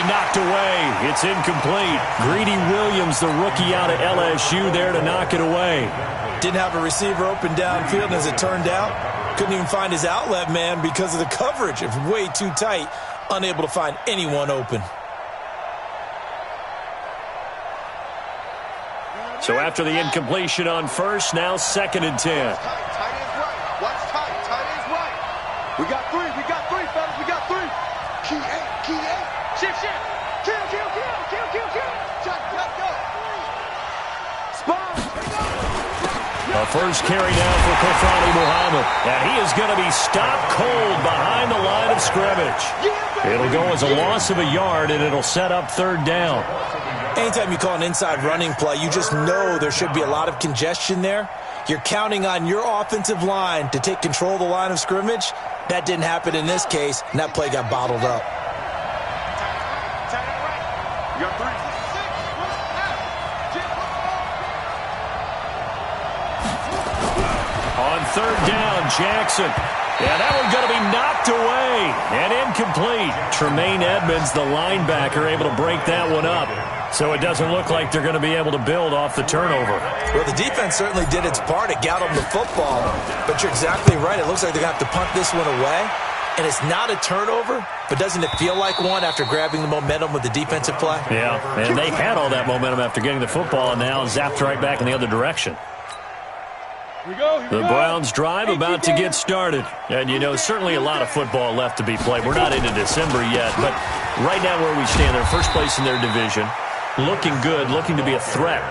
knocked away. It's incomplete. Greedy Williams, the rookie out of LSU, there to knock it away. Didn't have a receiver open downfield, and as it turned out, couldn't even find his outlet man because of the coverage. It was way too tight, unable to find anyone open. So after the incompletion on first, now 2nd and 10. Tight ends right. Watch tight. Tight ends right. We got three, fellas. We got three. Key eight. Shift. Kill. Shot, go. Spot. A first carry now for Kofani Muhammad. And he is going to be stopped cold behind the line of scrimmage. It'll go as a loss of a yard, and it'll set up 3rd down. Anytime you call an inside running play, you just know there should be a lot of congestion there. You're counting on your offensive line to take control of the line of scrimmage. That didn't happen in this case, and that play got bottled up. You got three. On 3rd down, Jackson. Yeah, that one's going to be knocked away and incomplete. Tremaine Edmonds, the linebacker, able to break that one up. So it doesn't look like they're going to be able to build off the turnover. Well, the defense certainly did its part. It got them the football. But you're exactly right. It looks like they're going to have to punt this one away. And it's not a turnover, but doesn't it feel like one after grabbing the momentum with the defensive play? Yeah, and they had all that momentum after getting the football and now zapped right back in the other direction. The Browns drive about to get started. And, you know, certainly a lot of football left to be played. We're not into December yet, but right now where we stand, they're first place in their division. Looking good, looking to be a threat.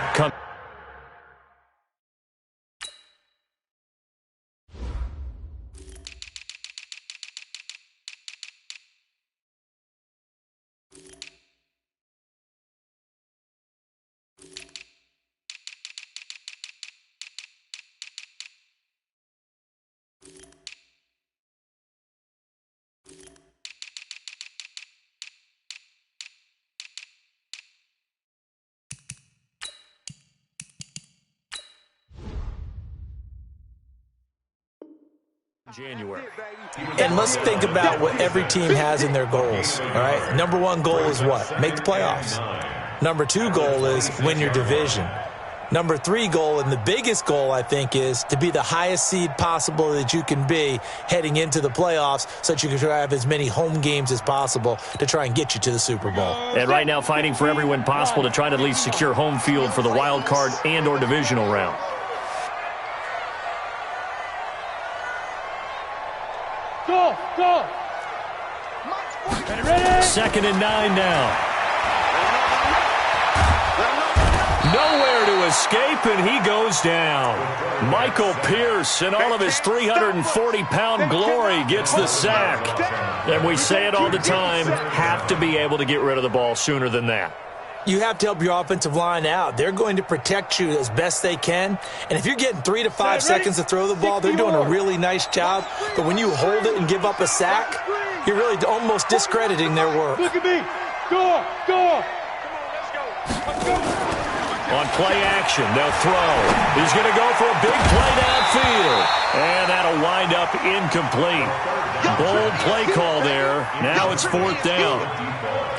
January. And let's think about what every team has in their goals, all right? Number 1 goal is what? Make the playoffs. Number 2 goal is win your division. Number 3 goal, and the biggest goal, I think, is to be the highest seed possible that you can be heading into the playoffs so that you can have as many home games as possible to try and get you to the Super Bowl. And right now fighting for every win possible to try to at least secure home field for the wild card and or divisional round. Go. 2nd and 9 now. Nowhere to escape, and he goes down. Michael Pierce, in all of his 340-pound glory, gets the sack. And we say it all the time, have to be able to get rid of the ball sooner than that. You have to help your offensive line out. They're going to protect you as best they can. And if you're getting 3 to 5 seconds to throw the ball, they're doing a really nice job. But when you hold it and give up a sack, you're really almost discrediting their work. Look at me. Go. Let's go. On play action, they'll throw. He's going to go for a big play downfield. And that'll wind up incomplete. Bold play call there. Now it's 4th down.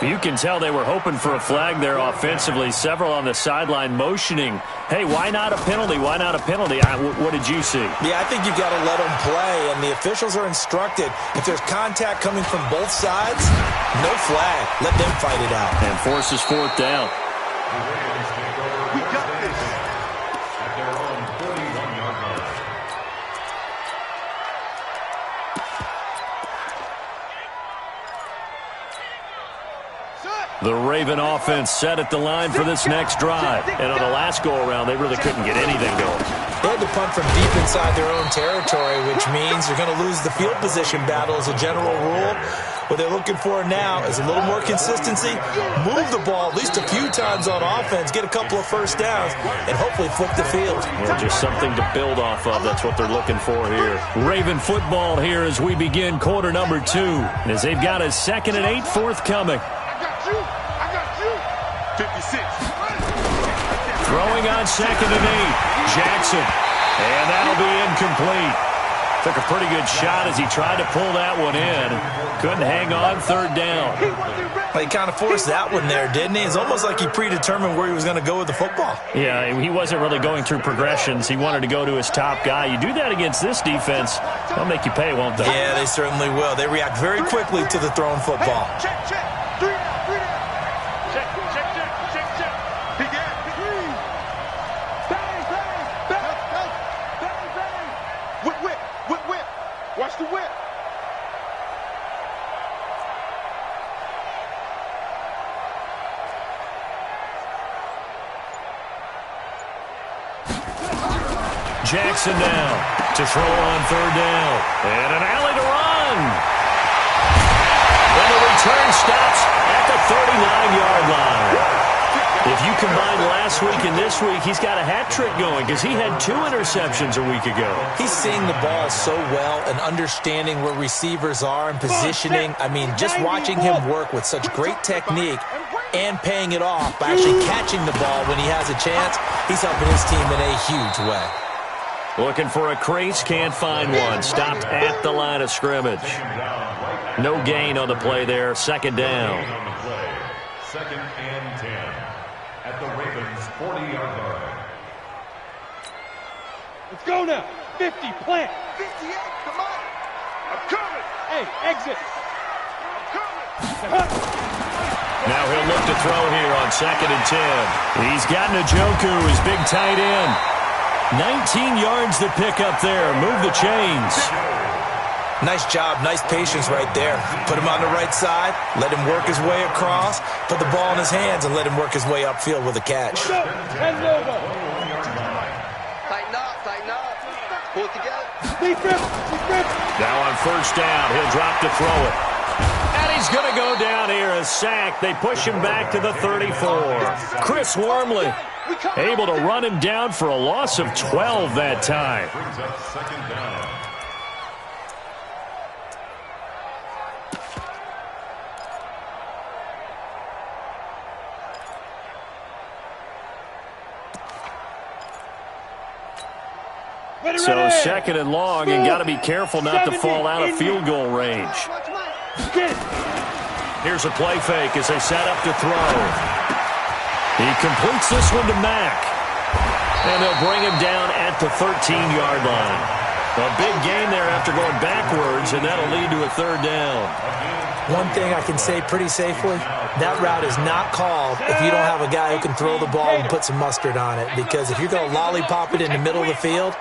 You can tell they were hoping for a flag there offensively. Several on the sideline motioning, hey, why not a penalty? Why not a penalty? What did you see? Yeah, I think you've got to let them play, and the officials are instructed. If there's contact coming from both sides, no flag. Let them fight it out. And forces 4th down. We got this. The Raven offense set at the line for this next drive. And on the last go-around, they really couldn't get anything going. They had to punt from deep inside their own territory, which means you're going to lose the field position battle as a general rule. What they're looking for now is a little more consistency, move the ball at least a few times on offense, get a couple of first downs, and hopefully flip the field. Well, just something to build off of. That's what they're looking for here. Raven football here as we begin quarter number 2, as they've got a 2nd and 8 forthcoming. I got you. 56. Throwing on 2nd and 8. Jackson. And that'll be incomplete. Took a pretty good shot as he tried to pull that one in. Couldn't hang on third down. Well, he kind of forced that one there, didn't he? It's almost like he predetermined where he was going to go with the football. Yeah, he wasn't really going through progressions. He wanted to go to his top guy. You do that against this defense, they'll make you pay, won't they? Yeah, they certainly will. They react very quickly to the thrown football. Check, check. 3 down, 3 down. Check, check, check, check, check. Begin. Bang, bang, bang, bang, bang. Whip, whip, whip, whip. Watch the whip. Jackson now to throw on third down. And an alley to run. And the return stops at the 39-yard line. If you combine last week and this week, he's got a hat trick going because he had 2 interceptions a week ago. He's seeing the ball so well and understanding where receivers are and positioning. I mean, just watching him work with such great technique and paying it off by actually catching the ball when he has a chance, he's helping his team in a huge way. Looking for a crease, can't find one. Stopped at the line of scrimmage. No gain on the play there. Second down. Second and 10 at the Ravens' 40-yard line. Let's go now. 50, plant. 58, come on. I'm coming. Hey, exit. I'm coming. Now he'll look to throw here on second and 10. He's got Njoku, his big tight end. 19 yards to pick up there. Move the chains. Nice job, nice patience right there. Put him on the right side, let him work his way across, put the ball in his hands, and let him work his way upfield with a catch. Hand over. Tighten up, tighten up. Pull it together. Deep grip, deep grip. Now on first down, he'll drop to throw it. And he's going to go down here, a sack. They push him back to the 34. Chris Wormley able to run him down for a loss of 12 that time. Brings up second down. So second and long, and got to be careful not to fall out of field goal range. Here's a play fake as they set up to throw. He completes this one to Mack. And they'll bring him down at the 13-yard line. A big gain there after going backwards, and that'll lead to a third down. One thing I can say pretty safely, that route is not called if you don't have a guy who can throw the ball and put some mustard on it. Because if you're going to lollipop it in the middle of the field,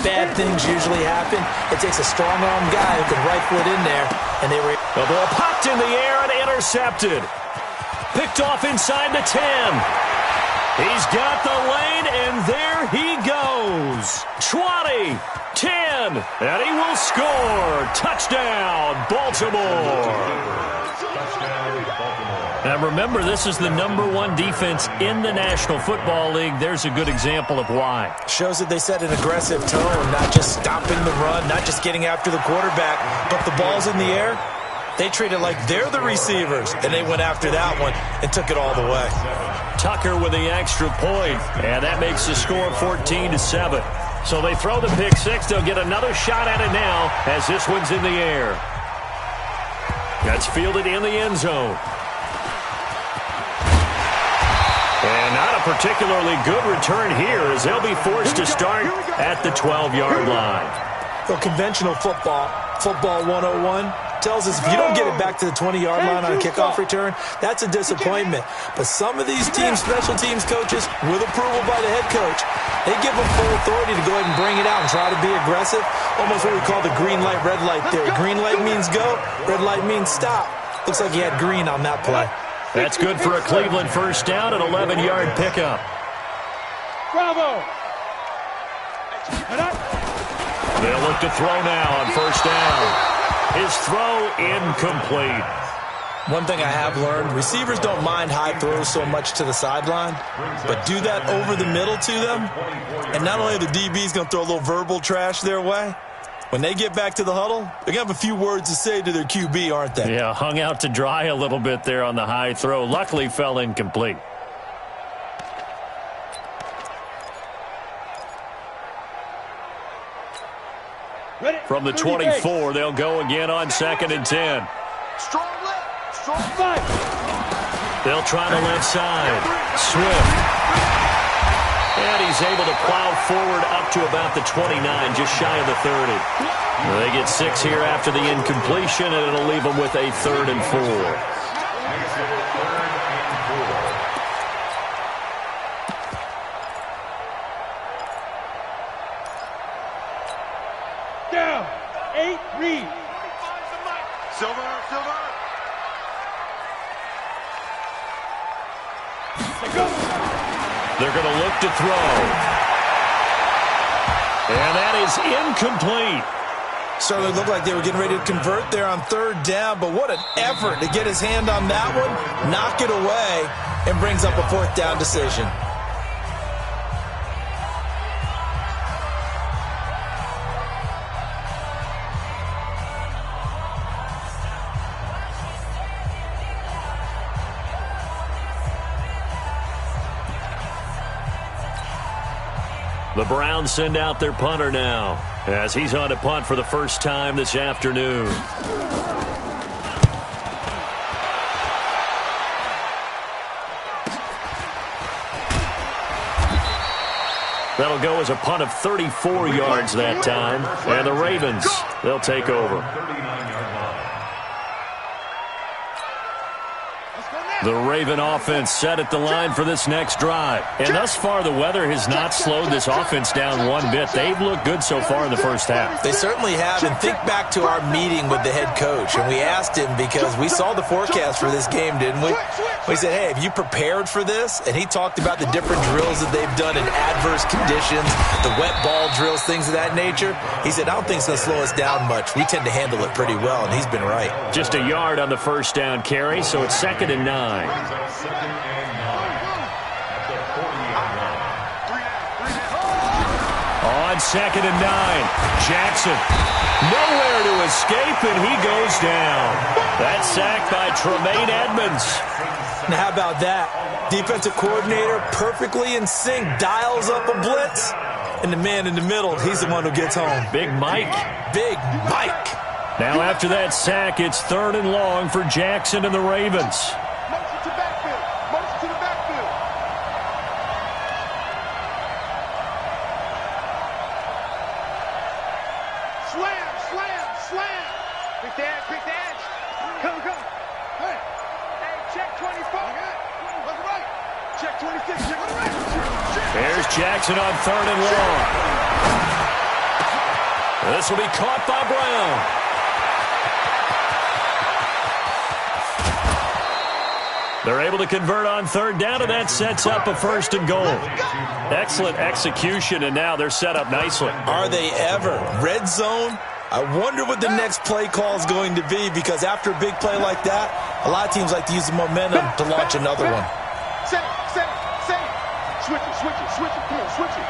bad things usually happen. It takes a strong-armed guy who can rifle it in there, and they were... The ball popped in the air and intercepted. Picked off inside the 10. He's got the lane, and there he goes. 20, 10, and he will score. Touchdown, Baltimore. Now remember, this is the #1 defense in the National Football League. There's a good example of why. Shows that they set an aggressive tone, not just stopping the run, not just getting after the quarterback, but the ball's in the air. They treat it like they're the receivers, and they went after that one and took it all the way. Tucker with the extra point, and that makes the score 14-7. So they throw the pick six. They'll get another shot at it now as this one's in the air. That's fielded in the end zone. And not a particularly good return here as they'll be forced to start at the 12-yard line. Well, conventional football 101, tells us if you don't get it back to the 20-yard line on a kickoff return, that's a disappointment. But some of these teams, special teams coaches, with approval by the head coach, they give them full authority to go ahead and bring it out and try to be aggressive. Almost what we call the green light, red light theory. Green light means go, red light means stop. Looks like he had green on that play. That's good for a Cleveland first down, an 11-yard pickup. Bravo. They'll look to throw now on first down. His throw incomplete. One thing I have learned, receivers don't mind high throws so much to the sideline, but do that over the middle to them, and not only are the DBs going to throw a little verbal trash their way, when they get back to the huddle, they're going to have a few words to say to their QB, aren't they? Yeah, hung out to dry a little bit there on the high throw. Luckily fell incomplete. Ready. From the 24, they'll go again on 2nd and 10. Strong left. Strong Fight. They'll try the left side. Swift. And he's able to plow forward up to about the 29, just shy of the 30. They get 6 here after the incompletion, and it'll leave them with a 3rd and 4. Down. 8, read. Silver. They go. They're going to look to throw. And that is incomplete. Certainly looked like they were getting ready to convert there on 3rd down, but what an effort to get his hand on that one, knock it away, and brings up a 4th down decision. The Browns send out their punter now, as he's on to punt for the first time this afternoon. That'll go as a punt of 34 yards that time, and the Ravens, they'll take over. The Raven offense set at the line for this next drive. And thus far, the weather has not slowed this offense down one bit. They've looked good so far in the first half. They certainly have. And think back to our meeting with the head coach. And we asked him, because we saw the forecast for this game, didn't we? We said, hey, have you prepared for this? And he talked about the different drills that they've done in adverse conditions, the wet ball drills, things of that nature. He said, I don't think it's going to slow us down much. We tend to handle it pretty well, and he's been right. Just a yard on the first down carry, so it's 2nd and 9. Second and 9 at the 40-yard line. On 2nd and 9, Jackson nowhere to escape, and he goes down. That's sacked by Tremaine Edmonds. Now, how about that? Defensive coordinator perfectly in sync, dials up a blitz, and the man in the middle, he's the one who gets home. Big Mike. Big Mike. Now after that sack, it's 3rd and long for Jackson and the Ravens. Motion to backfield. Motion to the backfield. Slam, slam, slam. Pick the edge, pick the edge. Come. Hey, check 24. Look right. Check 26. Check on the right. There's Jackson on 3rd and long. This will be caught by Brown. They're able to convert on 3rd down, and that sets up a 1st and goal. Excellent execution, and now they're set up nicely. Are they ever? Red zone? I wonder what the next play call is going to be, because after a big play like that, a lot of teams like to use the momentum to launch another one. Say it. Switch it. Come on, switch it.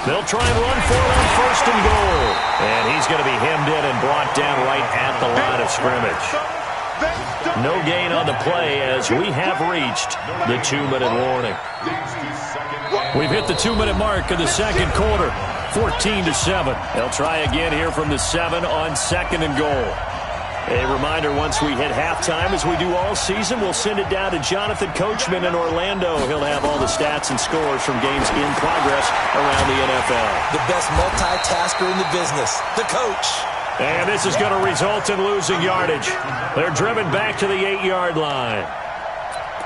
They'll try and run for it on 1st and goal. And he's going to be hemmed in and brought down right at the line of scrimmage. No gain on the play as we have reached the 2-minute warning. We've hit the 2-minute mark of the second quarter, 14-7. They'll try again here from the 7 on 2nd and goal. A reminder, once we hit halftime, as we do all season, we'll send it down to Jonathan Coachman in Orlando. He'll have all the stats and scores from games in progress around the NFL. The best multitasker in the business, the coach. And this is going to result in losing yardage. They're driven back to the 8-yard line.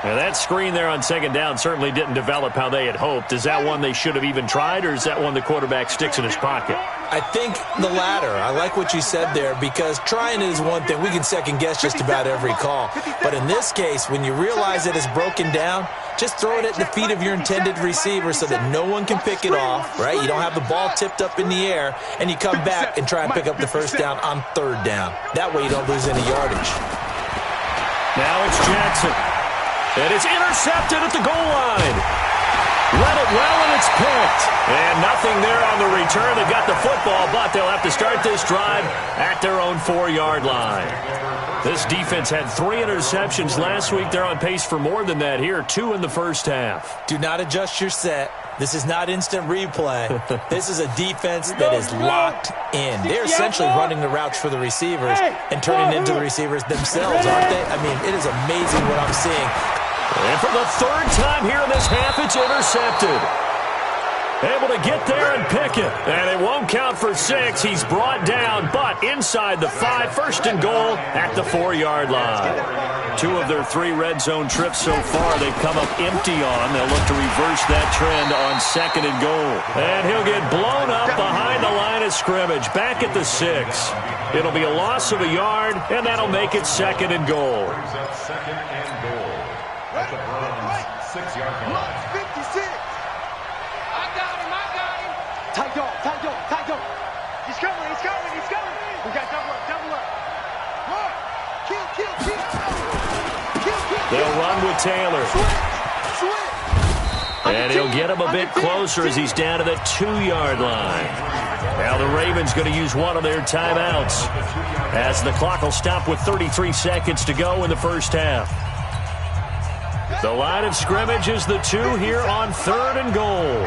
And that screen there on 2nd down certainly didn't develop how they had hoped. Is that one they should have even tried, or is that one the quarterback sticks in his pocket? I think the latter. I like what you said there, because trying it is one thing. We can second-guess just about every call. But in this case, when you realize that it's broken down, just throw it at the feet of your intended receiver so that no one can pick it off, right? You don't have the ball tipped up in the air, and you come back and try and pick up the 1st down on 3rd down. That way you don't lose any yardage. Now it's Jackson. And it's intercepted at the goal line. Read it well, and it's picked. And nothing there on the return. They got the football, but they'll have to start this drive at their own 4-yard line. This defense had 3 interceptions last week. They're on pace for more than that here, 2 in the first half. Do not adjust your set. This is not instant replay. This is a defense that is locked in. They're essentially running the routes for the receivers and turning into the receivers themselves, aren't they? I mean, it is amazing what I'm seeing. And for the 3rd time here in this half, it's intercepted. Able to get there and pick it. And it won't count for 6. He's brought down, but inside the 5, 1st and goal at the 4-yard line. 2 of their 3 red zone trips so far they've come up empty on. They'll look to reverse that trend on 2nd and goal. And he'll get blown up behind the line of scrimmage, back at the 6. It'll be a loss of a yard, and that'll make it 2nd and goal. 2nd and goal at the Browns' 6-yard line. 56. Tight dog. He's coming. We got double up. Run. Kill. They'll run with Taylor. Switch. And he'll get him a bit closer as he's down to the 2-yard line. Now the Ravens going to use one of their timeouts as the clock will stop with 33 seconds to go in the first half. The line of scrimmage is the 2 here on 3rd and goal.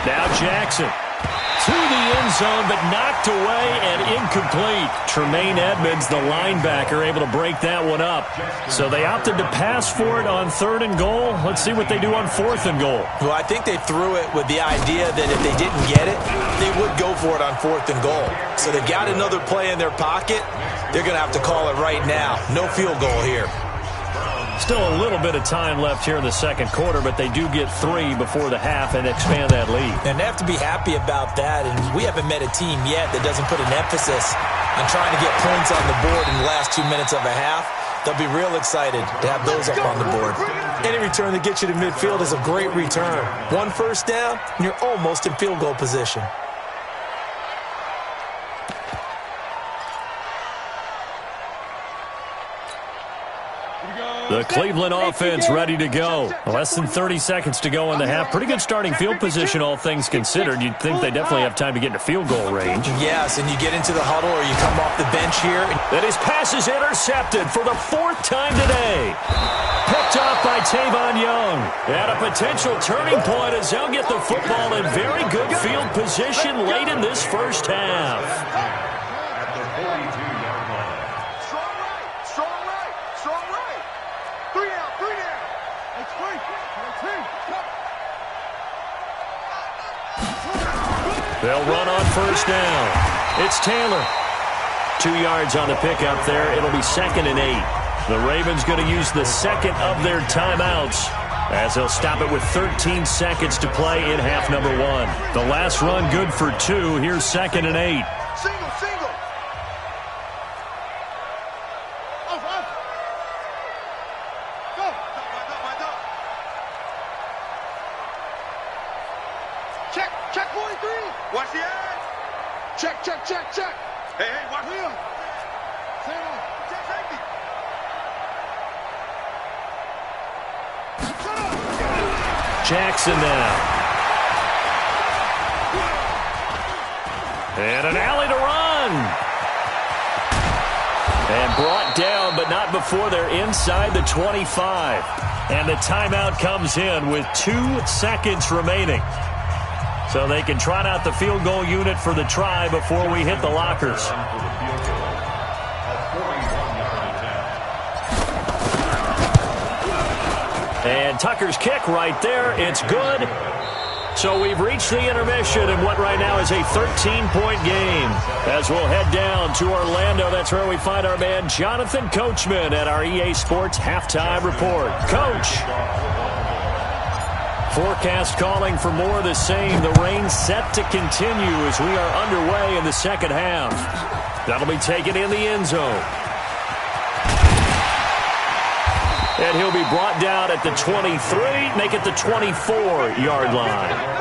Now Jackson to the end zone, but knocked away and incomplete. Tremaine Edmonds, the linebacker, able to break that one up. So they opted to pass for it on 3rd and goal. Let's see what they do on 4th and goal. Well, I think they threw it with the idea that if they didn't get it, they would go for it on 4th and goal. So they've got another play in their pocket. They're going to have to call it right now. No field goal here. Still a little bit of time left here in the 2nd quarter, but they do get 3 before the half and expand that lead. And they have to be happy about that. And we haven't met a team yet that doesn't put an emphasis on trying to get points on the board in the last 2 minutes of a half. They'll be real excited to have those up on the board. Any return that gets you to midfield is a great return. 1 first down, and you're almost in field goal position. The Cleveland offense ready to go. Less than 30 seconds to go in the half. Pretty good starting field position, all things considered. You'd think they definitely have time to get into field goal range. Yes, and you get into the huddle or you come off the bench here. And his pass is intercepted for the 4th time today. Picked off by Tavon Young. At a potential turning point as they'll get the football in very good field position late in this first half. At the 42-yard line. Strong right. 3 down. It's free. They'll run on 1st down. It's Taylor. 2 yards on the pickup there. It'll be 2nd and 8. The Ravens going to use the 2nd of their timeouts as they'll stop it with 13 seconds to play in half number 1. The last run good for 2. Here's 2nd and 8. Single. Check 43. Watch the edge. Check. Hey, watch him. Check safety. Jackson now. And an alley to run. And brought down, but not before they're inside the 25. And the timeout comes in with 2 seconds remaining. So they can trot out the field goal unit for the try before we hit the lockers. And Tucker's kick right there. It's good. So we've reached the intermission in what right now is a 13-point game. As we'll head down to Orlando, that's where we find our man Jonathan Coachman at our EA Sports Halftime Report. Coach. Forecast calling for more of the same. The rain set to continue as we are underway in the 2nd half. That'll be taken in the end zone. And he'll be brought down at the 23, make it the 24-yard line.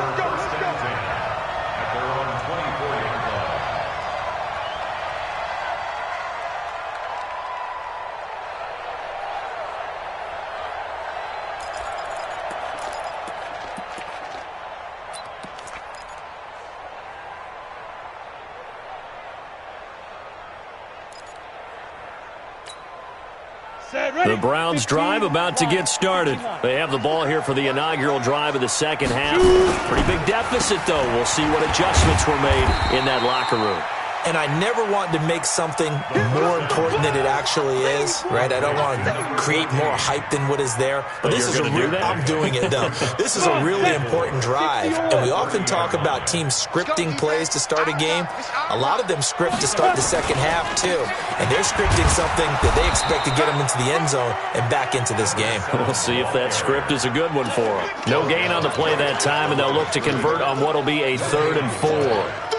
The Browns drive about to get started. They have the ball here for the inaugural drive of the second half. Pretty big deficit, though. We'll see what adjustments were made in that locker room. And I never want to make something more important than it actually is, right? I don't want to create more hype than what is there. But this is I'm doing it, though. This is a really important drive. And we often talk about teams scripting plays to start a game. A lot of them script to start the second half, too. And they're scripting something that they expect to get them into the end zone and back into this game. We'll see if that script is a good one for them. No gain on the play that time, and they'll look to convert on what will be a 3rd and 4.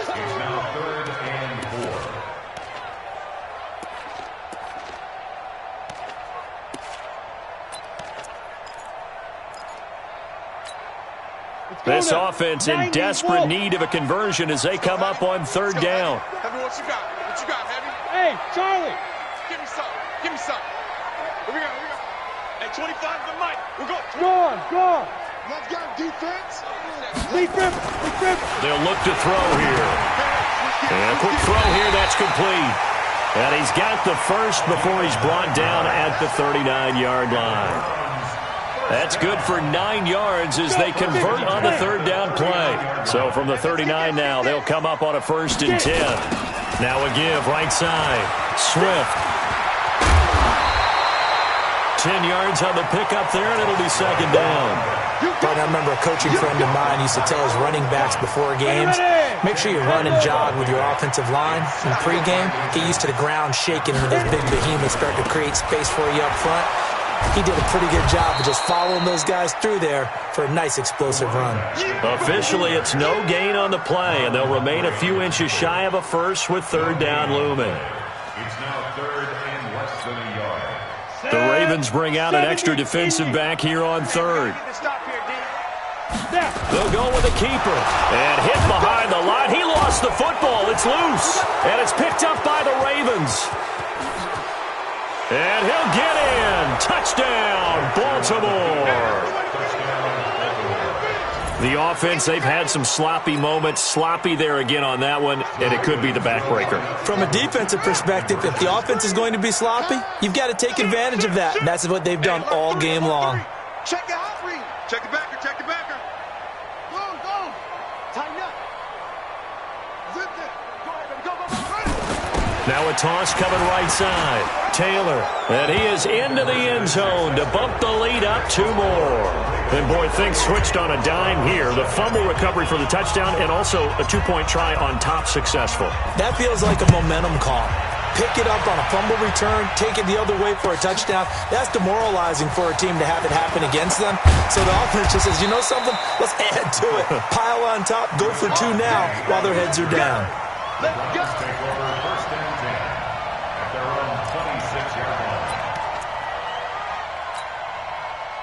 This offense in desperate need of a conversion as they come up on 3rd down. Heavy, what you got? What you got, Heavy? Hey, Charlie. Give me some. Give me some. Here we go. Here we go. Hey, 25 to the mic. We're going. Go on. Let's go, defense. Lead grip. They'll look to throw here. And a quick throw here. That's complete. And he's got the first before he's brought down at the 39-yard line. That's good for 9 yards as they convert on the 3rd down play. So from the 39 now, they'll come up on a 1st and 10. Now a give right side. Swift. 10 yards on the pickup there, and it'll be 2nd down. I remember a coaching friend of mine used to tell his running backs before games, make sure you run and jog with your offensive line in pregame. Get used to the ground shaking when those big behemoths start to create space for you up front. He did a pretty good job of just following those guys through there for a nice explosive run. Officially, it's no gain on the play, and they'll remain a few inches shy of a 1st with 3rd down looming. It's now 3rd and less than a yard. The Ravens bring out an extra defensive back here on 3rd. They'll go with a keeper. And hit behind the line. He lost the football. It's loose. And it's picked up by the Ravens. And he'll get in. Touchdown, Baltimore. The offense, they've had some sloppy moments. Sloppy there again on that one, and it could be the backbreaker. From a defensive perspective, if the offense is going to be sloppy, you've got to take advantage of that. And that's what they've done all game long. Check the hot read. Check the backer. Check the backer. Go. Tighten up. Zip it. Go ahead, go. Now a toss coming right side. Taylor, and he is into the end zone to bump the lead up 2 more. And boy, things switched on a dime here. The fumble recovery for the touchdown and also a 2-point try on top successful. That feels like a momentum call. Pick it up on a fumble return, take it the other way for a touchdown. That's demoralizing for a team to have it happen against them. So the offense just says, you know something? Let's add to it. Pile on top, go for 2 now while their heads are down. Let's take over 1st and 10 at their own 26-yard line.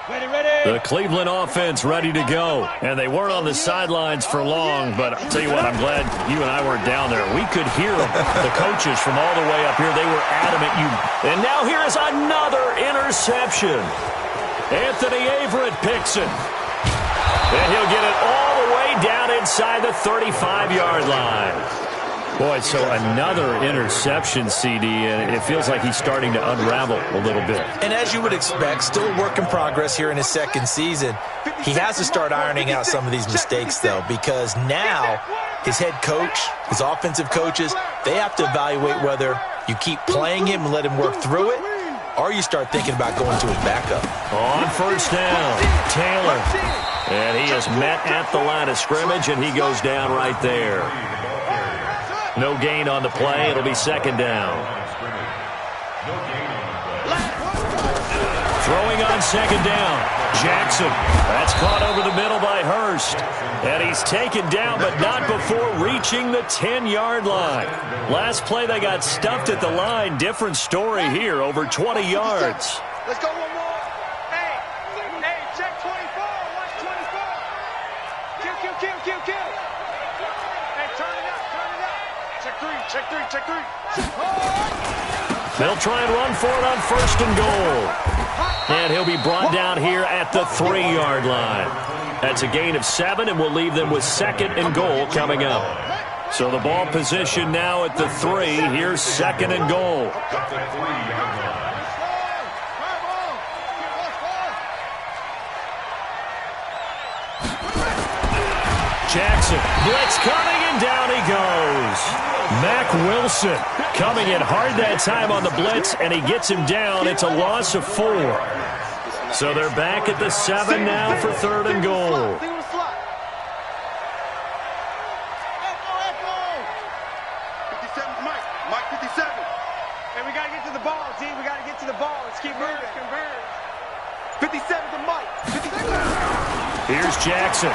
Ready. The Cleveland offense ready to go. And they weren't on the sidelines for long, but I'll tell you what, I'm glad you and I weren't down there. We could hear them. The coaches from all the way up here, they were adamant. And now here is another interception. Anthony Averett picks it. And he'll get it all the way down inside the 35-yard line. Boy, so another interception, CD, and it feels like he's starting to unravel a little bit. And as you would expect, still a work in progress here in his 2nd season. He has to start ironing out some of these mistakes, though, because now his head coach, his offensive coaches, they have to evaluate whether you keep playing him and let him work through it, or you start thinking about going to his backup. On 1st down, Taylor. And he is met at the line of scrimmage, and he goes down right there. No gain on the play. It'll be 2nd down. Throwing on 2nd down. Jackson. That's caught over the middle by Hurst. And he's taken down, but not before reaching the 10-yard line. Last play, they got stuffed at the line. Different story here, over 20 yards. Let's go one more. Hey, check 24. Watch 24. Kill. Hey, turn it up. Check three. They'll try and run for it on 1st and goal. And he'll be brought down here at the 3-yard line. That's a gain of 7, and we'll leave them with 2nd and goal coming up. So the ball position now at the 3. Here's 2nd and goal. Jackson. Blitz coming, and down he goes. Mack Wilson coming in hard that time on the blitz, and he gets him down. It's a loss of 4. So they're back at the 7 now for 3rd and goal. 57's Mike. Mike 57. And we got to get to the ball, team. We got to get to the ball. Let's keep moving. 57's Mike. 57. Here's Jackson.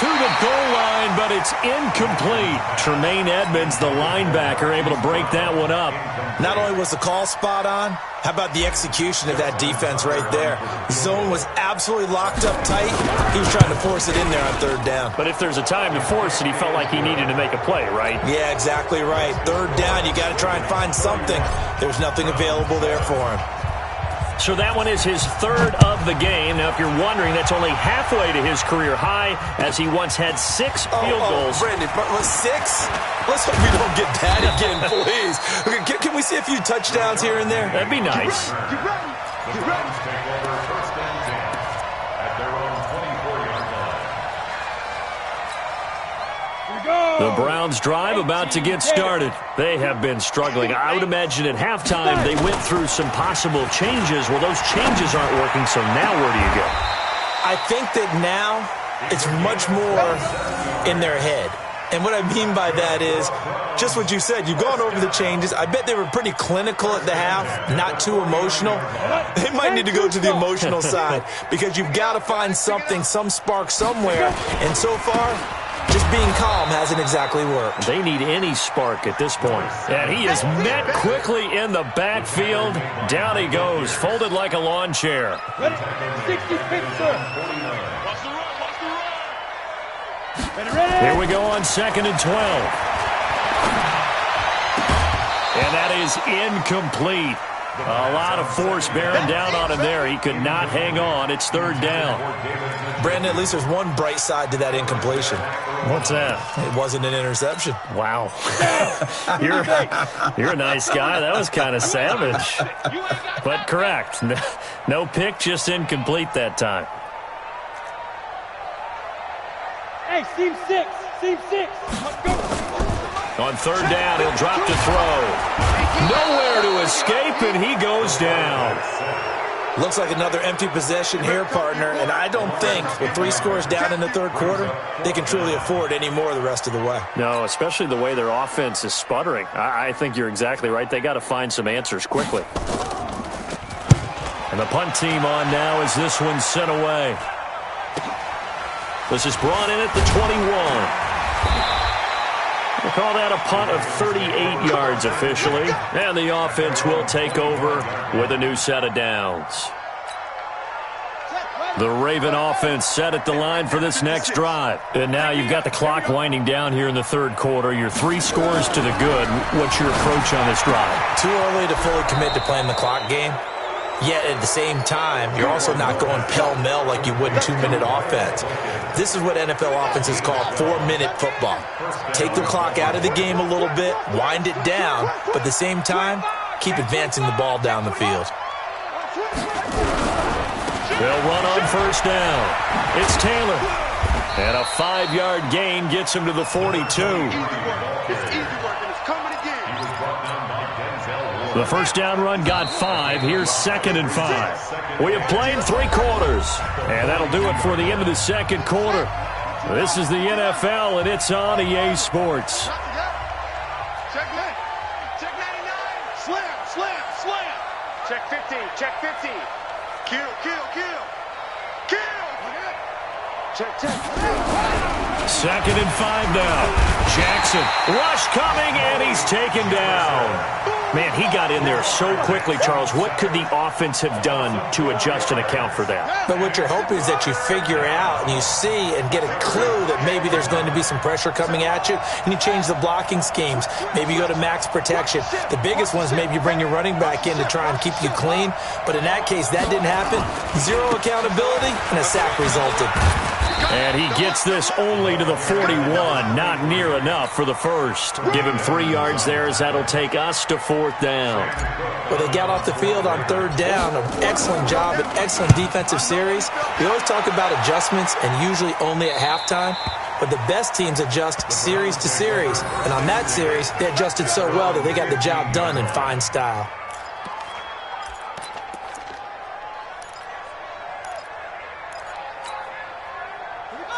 To the goal line, but it's incomplete. Tremaine Edmonds, the linebacker, able to break that one up. Not only was the call spot on, how about the execution of that defense right there? Zone was absolutely locked up tight. He was trying to force it in there on 3rd down. But if there's a time to force it, he felt like he needed to make a play, right? Yeah, exactly right. 3rd down, you got to try and find something. There's nothing available there for him. So that one is his 3rd of the game. Now, if you're wondering, that's only halfway to his career high, as he once had 6 field goals. Brandon, but was 6? Let's hope we don't get that again, please. Okay, can we see a few touchdowns here and there? That'd be nice. Get ready. Get ready. Take over 1st and 10 at their own 24-yard line. The Browns drive about to get started. They have been struggling. I would imagine at halftime they went through some possible changes. Well, those changes aren't working, so now where do you go? I think that now it's much more in their head. And what I mean by that is just what you said. You've gone over the changes. I bet they were pretty clinical at the half, not too emotional. They might need to go to the emotional side because you've got to find something, some spark somewhere. And so far, just being calm hasn't exactly worked. They need any spark at this point. And he is met quickly in the backfield. Down he goes, folded like a lawn chair. 66, sir. Here we go on 2nd and 12. And that is incomplete. A lot of force bearing down on him there. He could not hang on. It's 3rd down. Brandon, at least there's one bright side to that incompletion. What's that? It wasn't an interception. Wow. You're a nice guy. That was kind of savage. But correct. No pick, just incomplete that time. Hey, seam 6. Seam 6. Let's go. On 3rd down, he'll drop to throw. Nowhere to escape, and he goes down. Looks like another empty possession here, partner, and I don't think with 3 scores down in the 3rd quarter, they can truly afford any more the rest of the way. No, especially the way their offense is sputtering. I think you're exactly right. They got to find some answers quickly. And the punt team on now as this one's sent away. This is brought in at the 21. We'll call that a punt of 38 yards officially. And the offense will take over with a new set of downs. The Raven offense set at the line for this next drive. And now you've got the clock winding down here in the 3rd quarter. You're 3 scores to the good. What's your approach on this drive? Too early to fully commit to playing the clock game. Yet at the same time, you're also not going pell-mell like you would in 2-minute offense. This is what NFL offenses call 4-minute football. Take the clock out of the game a little bit, wind it down, but at the same time, keep advancing the ball down the field. They'll run on 1st down. It's Taylor. And a 5-yard gain gets him to the 42. It's easy work, and it's coming again. The 1st down run got 5. Here's 2nd and 5. We have played 3 quarters. And that'll do it for the end of the 2nd quarter. This is the NFL, and it's on EA Sports. Check 9. Check 99. Slam, slam, slam. Check 15. Check 15. Kill, kill, kill. Kill. Check, check. 2nd and 5 now. Jackson, rush coming, and he's taken down. Man, he got in there so quickly, Charles. What could the offense have done to adjust and account for that? But what you're hoping is that you figure out and you see and get a clue that maybe there's going to be some pressure coming at you, and you change the blocking schemes. Maybe you go to max protection. The biggest one is maybe you bring your running back in to try and keep you clean. But in that case, that didn't happen. 0 accountability, and a sack resulted. And he gets this only to the 41. Not near enough for the first. Give him 3 yards there as that'll take us to 4th down. Well, they got off the field on 3rd down. An excellent job, an excellent defensive series. We always talk about adjustments and usually only at halftime. But the best teams adjust series to series. And on that series, they adjusted so well that they got the job done in fine style.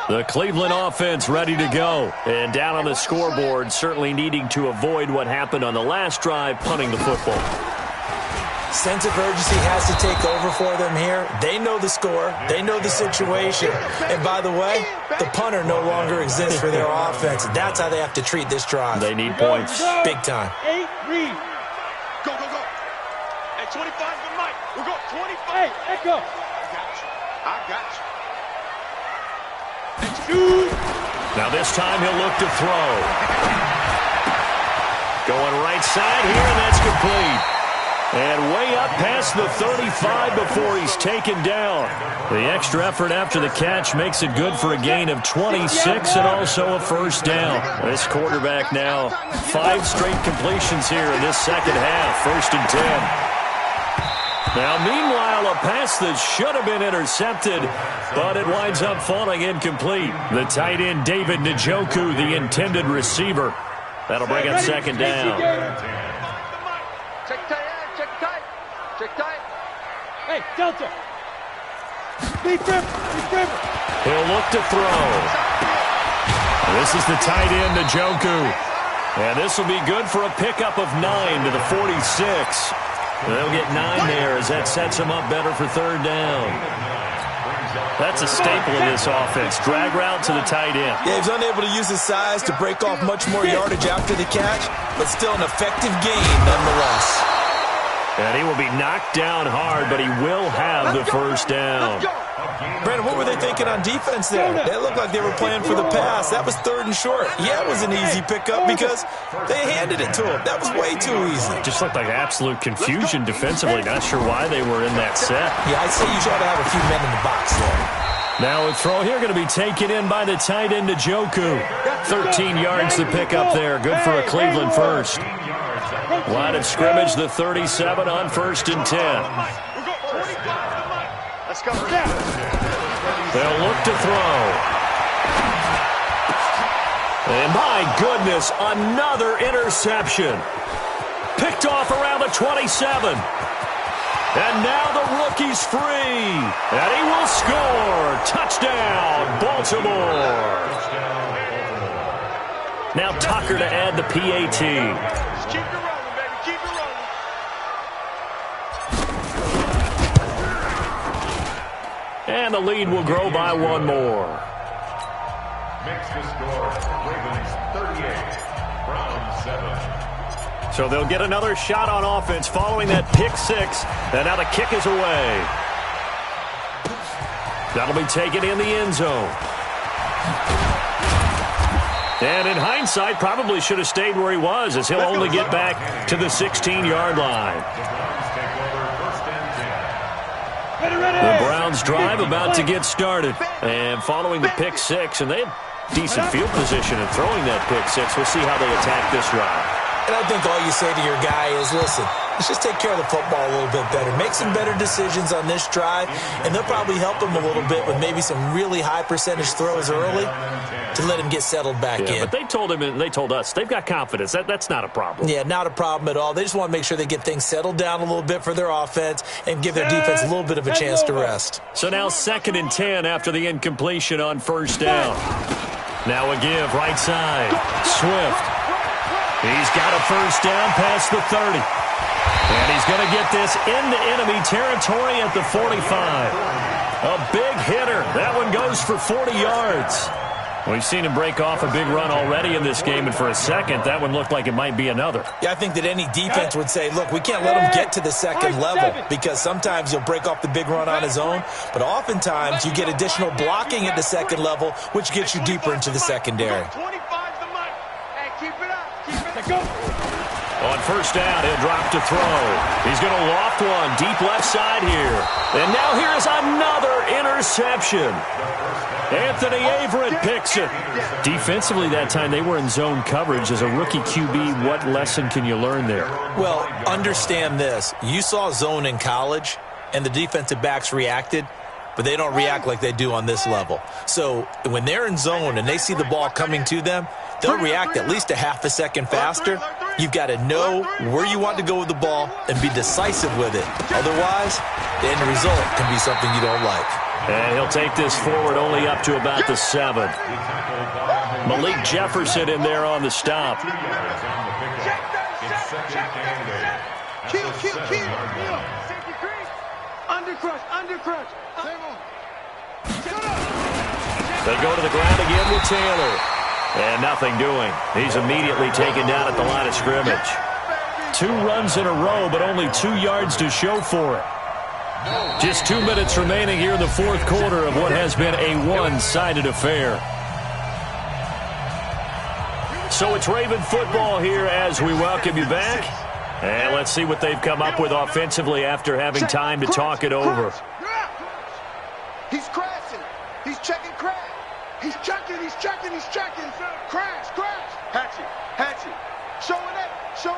The Cleveland offense ready to go. And down on the scoreboard, certainly needing to avoid what happened on the last drive, punting the football. Sense of urgency has to take over for them here. They know the score. They know the situation. And by the way, the punter no longer exists for their offense. That's how they have to treat this drive. They need points. Big time. 8, read. Go, go, go. Hey, 25 to Mike. We'll go 25. Hey, echo. I got you. Now this time he'll look to throw. Going right side here, and that's complete. And way up past the 35 before he's taken down. The extra effort after the catch makes it good for a gain of 26 and also a first down. This quarterback now 5 straight completions here in this second half. 1st and 10. Now, meanwhile, a pass that should have been intercepted, but it winds up falling incomplete. The tight end, David Njoku, the intended receiver. That'll bring up 2nd down. Check tight, check tight. Check tight. Hey, Delta. Deep river. He'll look to throw. This is the tight end, Njoku. And this will be good for a pickup of 9 to the 46. They'll get 9 there as that sets them up better for 3rd down. That's a staple of this offense. Drag route to the tight end. Yeah, he's unable to use his size to break off much more yardage after the catch, but still an effective gain nonetheless. And he will be knocked down hard, but he will have the first down. Brandon, what were they thinking on defense there? They looked like they were playing for the pass. That was 3rd and short. Yeah, it was an easy pickup because they handed it to him. That was way too easy. Just looked like absolute confusion defensively. Not sure why they were in that set. Yeah, I'd say you should have a few men in the box there. Now a throw here going to be taken in by the tight end, Njoku. 13 yards to pick up there. Good for a Cleveland first. Line of scrimmage, the 37 on 1st and 10. Let's go. They'll look to throw. And my goodness, another interception. Picked off around the 27. And now the rookie's free. And he will score. Touchdown, Baltimore. Now Tucker to add the PAT. Just keep it rolling, baby. Keep it rolling. And the lead will grow by 1 more. Makes the score Ravens 38, Browns 7. So they'll get another shot on offense following that pick 6. And now the kick is away. That'll be taken in the end zone. And in hindsight, probably should have stayed where he was, as he'll only get back to the 16-yard line. The Browns drive about to get started. And following the pick 6, and they have decent field position in throwing that pick 6. We'll see how they attack this drive. And I think all you say to your guy is, listen, let's just take care of the football a little bit better. Make some better decisions on this drive, and they'll probably help him a little bit with maybe some really high percentage throws early to let him get settled back in. But they told him and they told us they've got confidence. That's not a problem. Yeah, not a problem at all. They just want to make sure they get things settled down a little bit for their offense and give their defense a little bit of a chance to rest. So now 2nd and 10 after the incompletion on 1st down. Now a give right side. Swift. He's got a first down past the 30. And he's going to get this into enemy territory at the 45. A big hitter. That one goes for 40 yards. We've seen him break off a big run already in this game, and for a second, that one looked like it might be another. Yeah, I think that any defense would say, look, we can't let him get to the second level because sometimes he'll break off the big run on his own, but oftentimes you get additional blocking at the second level, which gets you deeper into the secondary. 25 the mic. Hey, keep it up. Keep it up. Go. On first down, he'll drop to throw. He's going to loft one deep left side here. And now here's another interception. Anthony Averett picks it. Defensively that time, they were in zone coverage. As a rookie QB, what lesson can you learn there? Well, understand this. You saw zone in college, and the defensive backs reacted, but they don't react like they do on this level. So when they're in zone and they see the ball coming to them, they'll react at least a half a second faster. You've got to know where you want to go with the ball and be decisive with it. Otherwise, the end result can be something you don't like. And he'll take this forward only up to about the 7. Malik Jefferson in there on the stop. Kill. Undercrush. They go to the ground again with Taylor. And nothing doing. He's immediately taken down at the line of scrimmage. 2 runs in a row, but only 2 yards to show for it. Just 2 minutes remaining here in the fourth quarter of what has been a one-sided affair. So it's Raven football here as we welcome you back. And let's see what they've come up with offensively after having time to talk it over. He's crashing. He's checking crash. He's checking. Crash. Hatchet. Showing up. Go.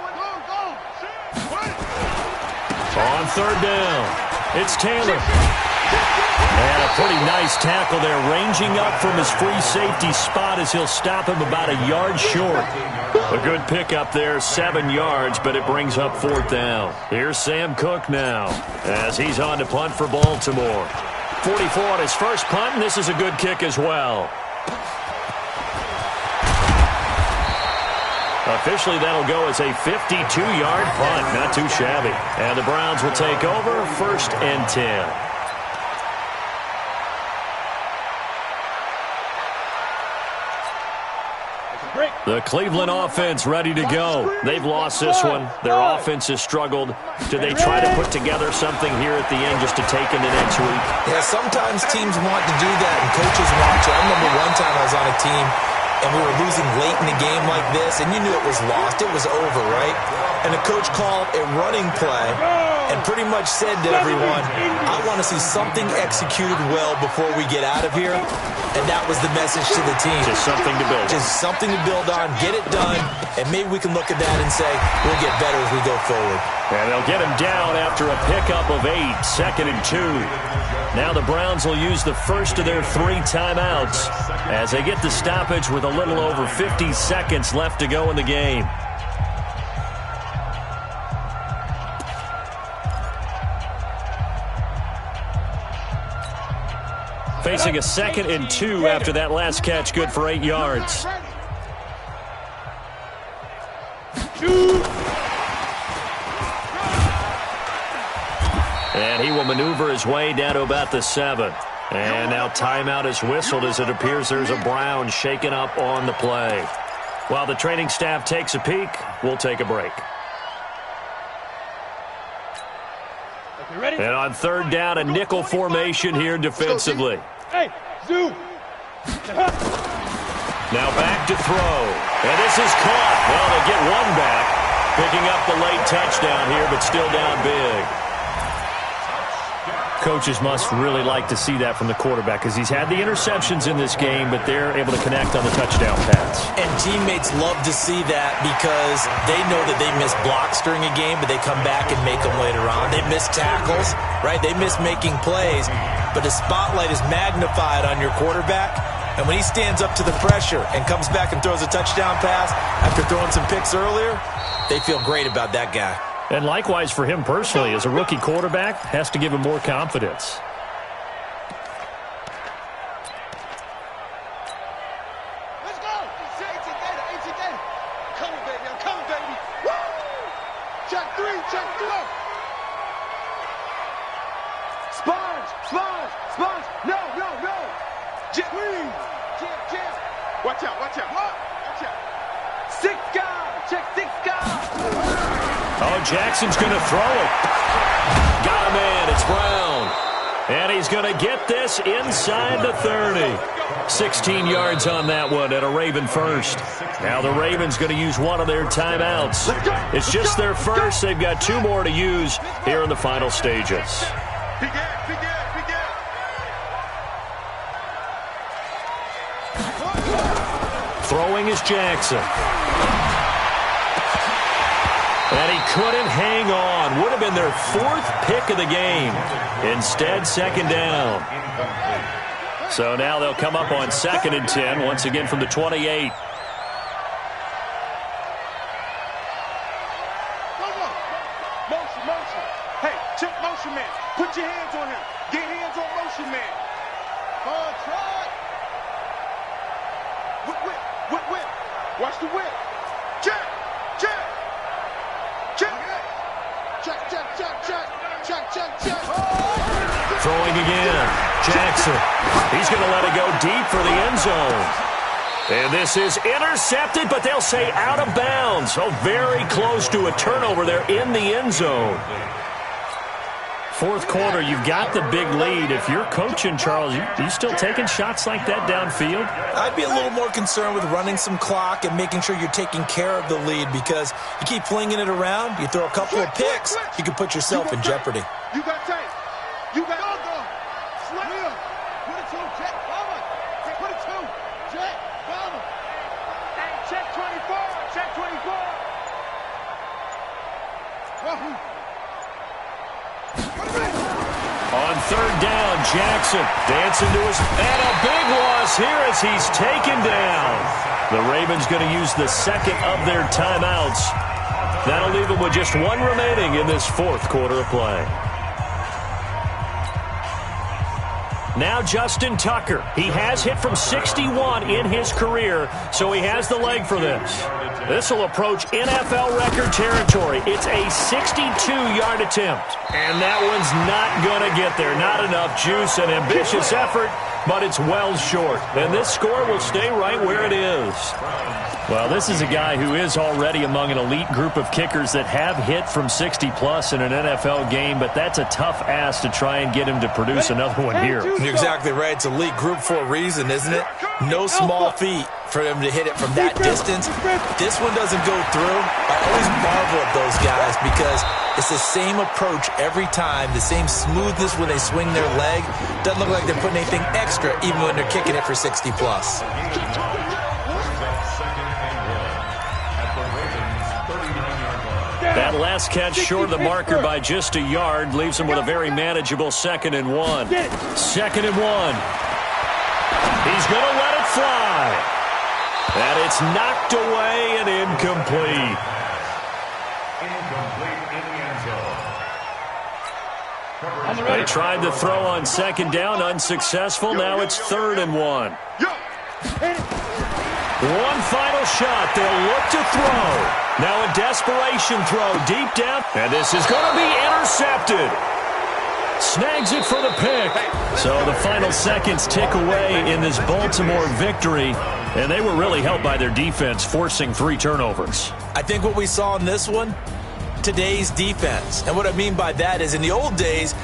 On third down, it's Taylor. And a pretty nice tackle there, ranging up from his free safety spot as he'll stop him about a yard short. A good pickup there, 7 yards, but it brings up fourth down. Here's Sam Cook now as he's on to punt for Baltimore. 44 on his first punt, and this is a good kick as well. Officially, that'll go as a 52-yard punt. Not too shabby. And the Browns will take over, 1st and 10. The Cleveland offense ready to go. They've lost this one. Their offense has struggled. Do they try to put together something here at the end just to take into next week? Yeah, sometimes teams want to do that, and coaches want to. I remember one time I was on a team, and we were losing late in the game like this, and you knew it was lost. It was over, right? And the coach called a running play and pretty much said to everyone, I want to see something executed well before we get out of here. And that was the message to the team. Just something to build. Just something to build on, get it done, and maybe we can look at that and say, we'll get better as we go forward. And they'll get him down after a pickup of 8, 2nd and 2. Now the Browns will use the first of their 3 timeouts as they get the stoppage with a little over 50 seconds left to go in the game. Facing a 2nd and 2 after that last catch, good for 8 yards. And he will maneuver his way down to about the 7. And now timeout is whistled as it appears there's a Brown shaken up on the play. While the training staff takes a peek, we'll take a break. And on third down, a nickel formation here defensively. Hey, Zoo. Now back to throw. And this is caught. Well, they get one back. Picking up the late touchdown here, but still down big. Coaches must really like to see that from the quarterback because he's had the interceptions in this game, but they're able to connect on the touchdown pass. And teammates love to see that because they know that they miss blocks during a game, but they come back and make them later on. They miss tackles, right? They miss making plays, but the spotlight is magnified on your quarterback. And when he stands up to the pressure and comes back and throws a touchdown pass after throwing some picks earlier, they feel great about that guy. And likewise for him personally, as a rookie quarterback, has to give him more confidence. Let's go. I'm coming, baby. Woo! Check 3. Sponge. No. Jim. Watch out. Watch out. 6 guys. Check 6 guys. Oh, Jackson's going to throw it. Got a man. It's Brown. And he's going to get this inside the 30. 16 yards on that one and a Raven first. Now the Ravens going to use one of their timeouts. It's just their first. They've got 2 more to use here in the final stages. Throwing is Jackson. And he couldn't hang on. Would have been their 4th pick of the game. Instead, second down. So now they'll come up on 2nd and 10, once again from the 28. Motion. Hey, check motion man. Put your hands on him. Get hands on motion man. Try. Whip. Watch the whip. Check. Throwing again. Jackson. He's going to let it go deep for the end zone. And this is intercepted, but they'll say out of bounds. So very close to a turnover there in the end zone. 4th quarter, you've got the big lead. If you're coaching, Charles, you still taking shots like that downfield? I'd be a little more concerned with running some clock and making sure you're taking care of the lead, because you keep flinging it around, you throw a couple of picks, you can put yourself in jeopardy. You got tape. You got go. Slam. Put it to Jack Palmer. Put it to Jack Palmer. Hey, check 24. Check 24. On 3rd down, Jackson dancing to his, and a big loss here as he's taken down. The Ravens going to use the 2nd of their timeouts. That'll leave them with just 1 remaining in this 4th quarter of play. Now Justin Tucker. He has hit from 61 in his career, so he has the leg for this. This will approach NFL record territory. It's a 62-yard attempt. And that one's not going to get there. Not enough juice and ambitious effort, but it's well short. And this score will stay right where it is. Well, this is a guy who is already among an elite group of kickers that have hit from 60-plus in an NFL game, but that's a tough ask to try and get him to produce another one here. You're exactly right. It's elite group for a reason, isn't it? No small feat for him to hit it from that distance. This one doesn't go through. I always marvel at those guys because it's the same approach every time, the same smoothness when they swing their leg. Doesn't look like they're putting anything extra even when they're kicking it for 60-plus. That last catch short of the marker by just a yard leaves him with a very manageable 2nd and 1. 2nd and 1. He's going to let it fly. And it's knocked away and incomplete. They tried to throw on 2nd down, unsuccessful. Now it's 3rd and 1. One final shot. They'll look to throw. Now a desperation throw deep down. And this is going to be intercepted. Snags it for the pick. So the final seconds tick away in this Baltimore victory. And they were really helped by their defense, forcing 3 turnovers. I think what we saw in this one, today's defense. And what I mean by that is in the old days,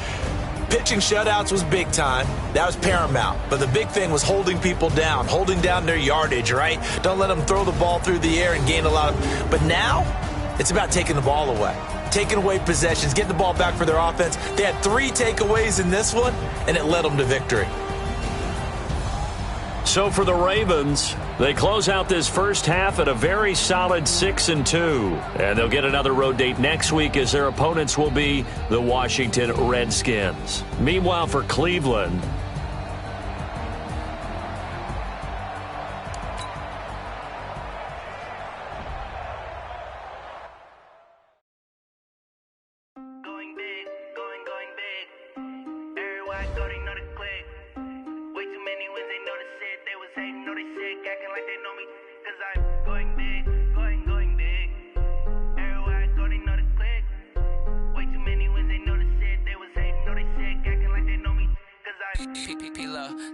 pitching shutouts was big time. That was paramount. But the big thing was holding people down, holding down their yardage, right? Don't let them throw the ball through the air and gain a lot of... But now, it's about taking the ball away. Taking away possessions, getting the ball back for their offense. They had 3 takeaways in this one, and it led them to victory. So for the Ravens, they close out this first half at a very solid 6-2. And they'll get another road date next week as their opponents will be the Washington Redskins. Meanwhile, for Cleveland,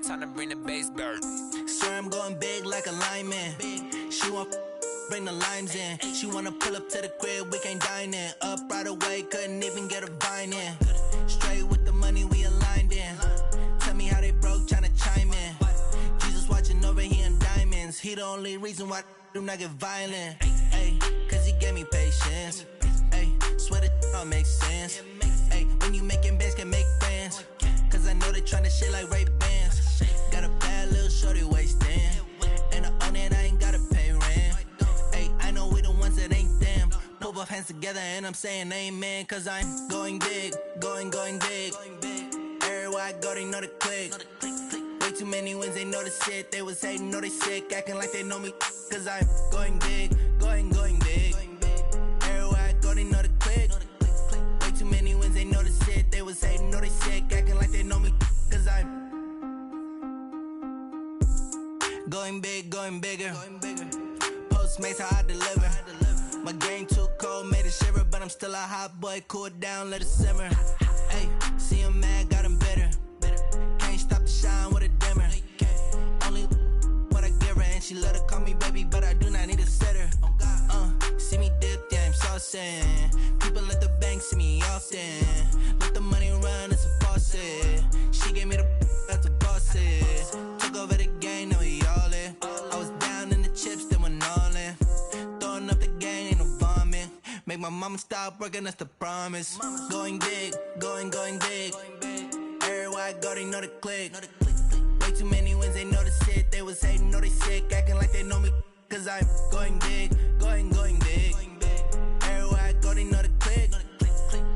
time to bring the bass bird. Swear I'm going big like a lineman. She want bring the limes in. She wanna pull up to the crib, we can't dine in. Up right away, couldn't even get a vine in. Straight with the money we aligned in. friends. He the only reason why I do not get violent. Ay, cause he gave me patience. Ay, swear that all makes sense. Ay, when you making bands, can make friends. Cause I know they tryna shit like Ray-Bans. Got a bad little shorty wasting. And I own it, I ain't gotta pay rent. Ay, I know we the ones that ain't them. Put both hands together and I'm saying amen. Cause I'm going big, going big. Everywhere I go, they know the click. Way too many wins, they know the shit. They was hating, know they sick, acting like they know me. Cause I'm going big, going big. Everywhere I go, they know the click. Way too many wins, they know the shit. They was hating, know they sick, acting like they know me. Cause I'm going big, going bigger. Postmates, how I deliver. My game too cold, made it shiver. But I'm still a hot boy, cool it down, let it simmer. Hey, see him mad, got him bitter. Can't stop the shine with a dimmer. Only what I give her, and she let her call me baby, but I do not need a sitter. See me dip, yeah, I'm saucing. People let the bank see me often. Let the money run, it's a faucet. She gave me the that's a boss it. Took over the game, now we all in. I was down in the chips, then went all in. Throwing up the gang, ain't no vomit. Make my mama stop working, that's the promise. Going big, going big. Everywhere I go, they know the click. Way too many wins, they know the shit. They was hating, know they sick, acting like they know me. Cause I'm going big, going big. Everywhere I go, they know the click.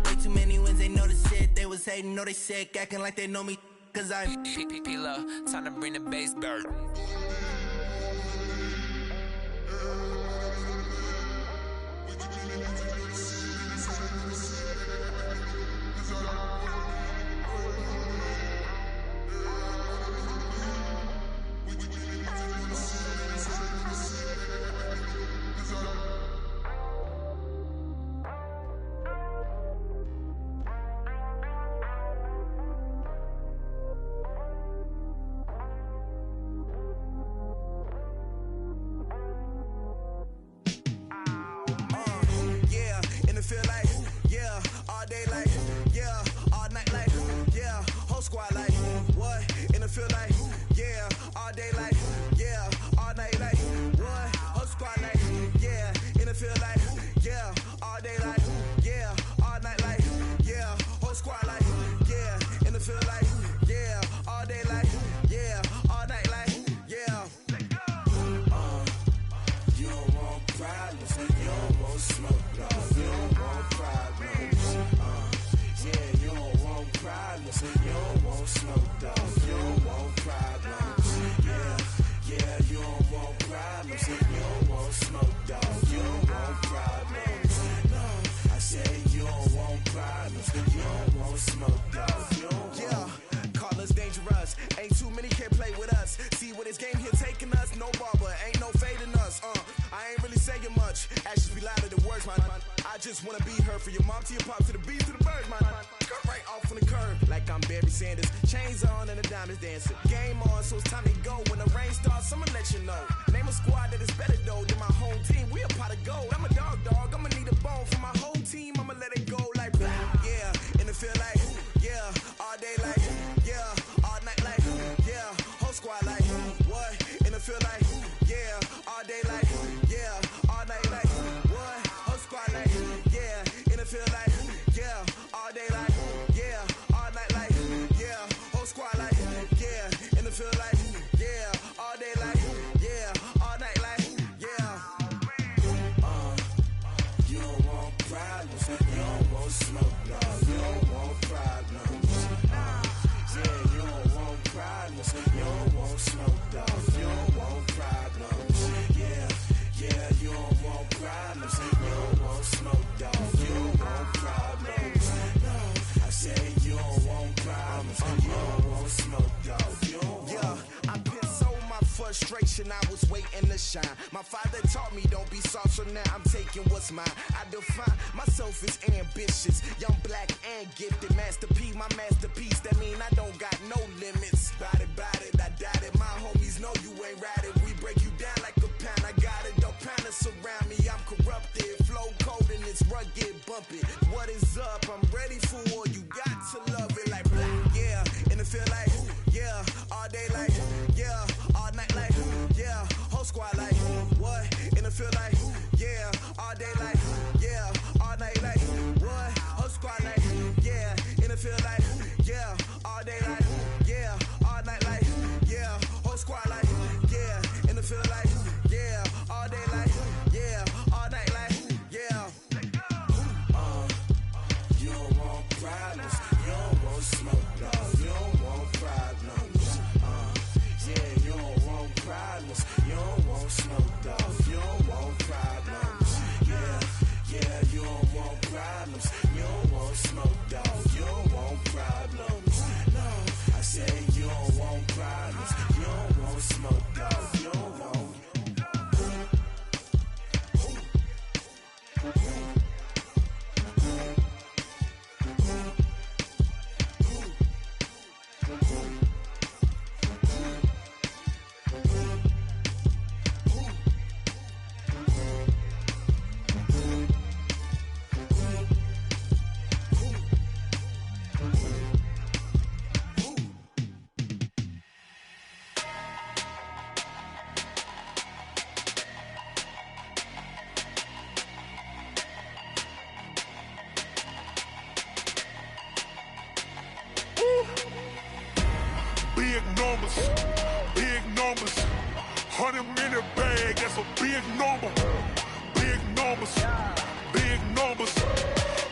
Way too many wins, they know the shit. They was hating, know they sick, acting like they know me. Cause I'm P-P-P-Lo, time to bring the bass bird. I was waiting to shine. My father taught me don't be soft, so now I'm taking what's mine. I define myself as ambitious, young, black, and gifted. Master P, my masterpiece. That mean I don't got no limits. Bout it, I doubt it. My homies know you ain't ratted. We break you down like a pound. I got it, don't pound us around me. I'm corrupted, flow cold and it's rugged, bump it. What is up? I'm ready for war. You got to love it like black, yeah. And it feel like, yeah, all day like, yeah, all night like, yeah. Whole numbers, big numbers. 100 in the bag, that's a big number. Big numbers, big numbers.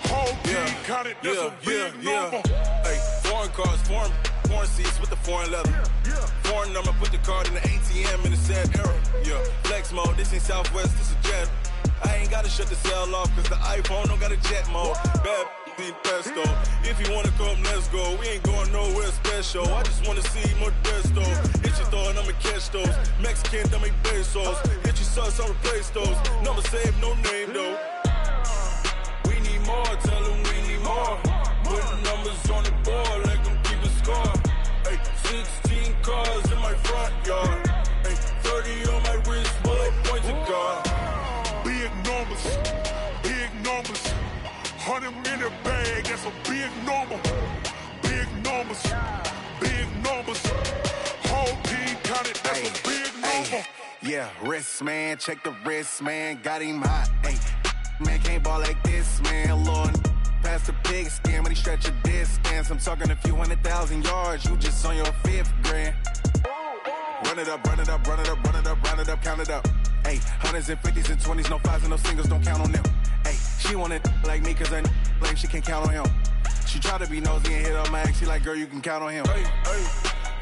Whole team counted, that's a big number. Hey, foreign cars, foreign seats with the foreign leather. Foreign number, put the card in the ATM in the sad era. Yeah, flex mode, this ain't Southwest, this a jet. I ain't gotta shut the cell off, cause the iPhone don't got a jet mode. Bad be pesto. If you wanna come, let's go. We ain't going nowhere special. I just wanna see more desto. Hit your thought, I'ma catch those. Mexican, dummy pesos. Hit your sus, I'll replace those. Number saved, no name though. We need more, tell them we need more. Putting numbers on the board, like them keep a score. Hey, 16 cars in my front yard. Hey, 30 on my wrist, bullet points a car. Big numbers, big numbers. 100 in the bag, that's a big number. Big numbers, big numbers. Whole team counted, that's a big number. Yeah, wrist man, check the wrist man, got him hot. Ay, man can't ball like this, man. Lord, past the pig skin, but he stretch a distance. I'm talking a few 100,000 yards, you just on your 5th grand. Run it up, run it up, run it up, run it up, round it up, count it up. Ay, 100s and 50s and 20s, no 5s and no singles, don't count on them. Ay, she want it like me, cause her like she can't count on him. She try to be nosy and hit on my ex, she like, girl, you can count on him. Hey, hey,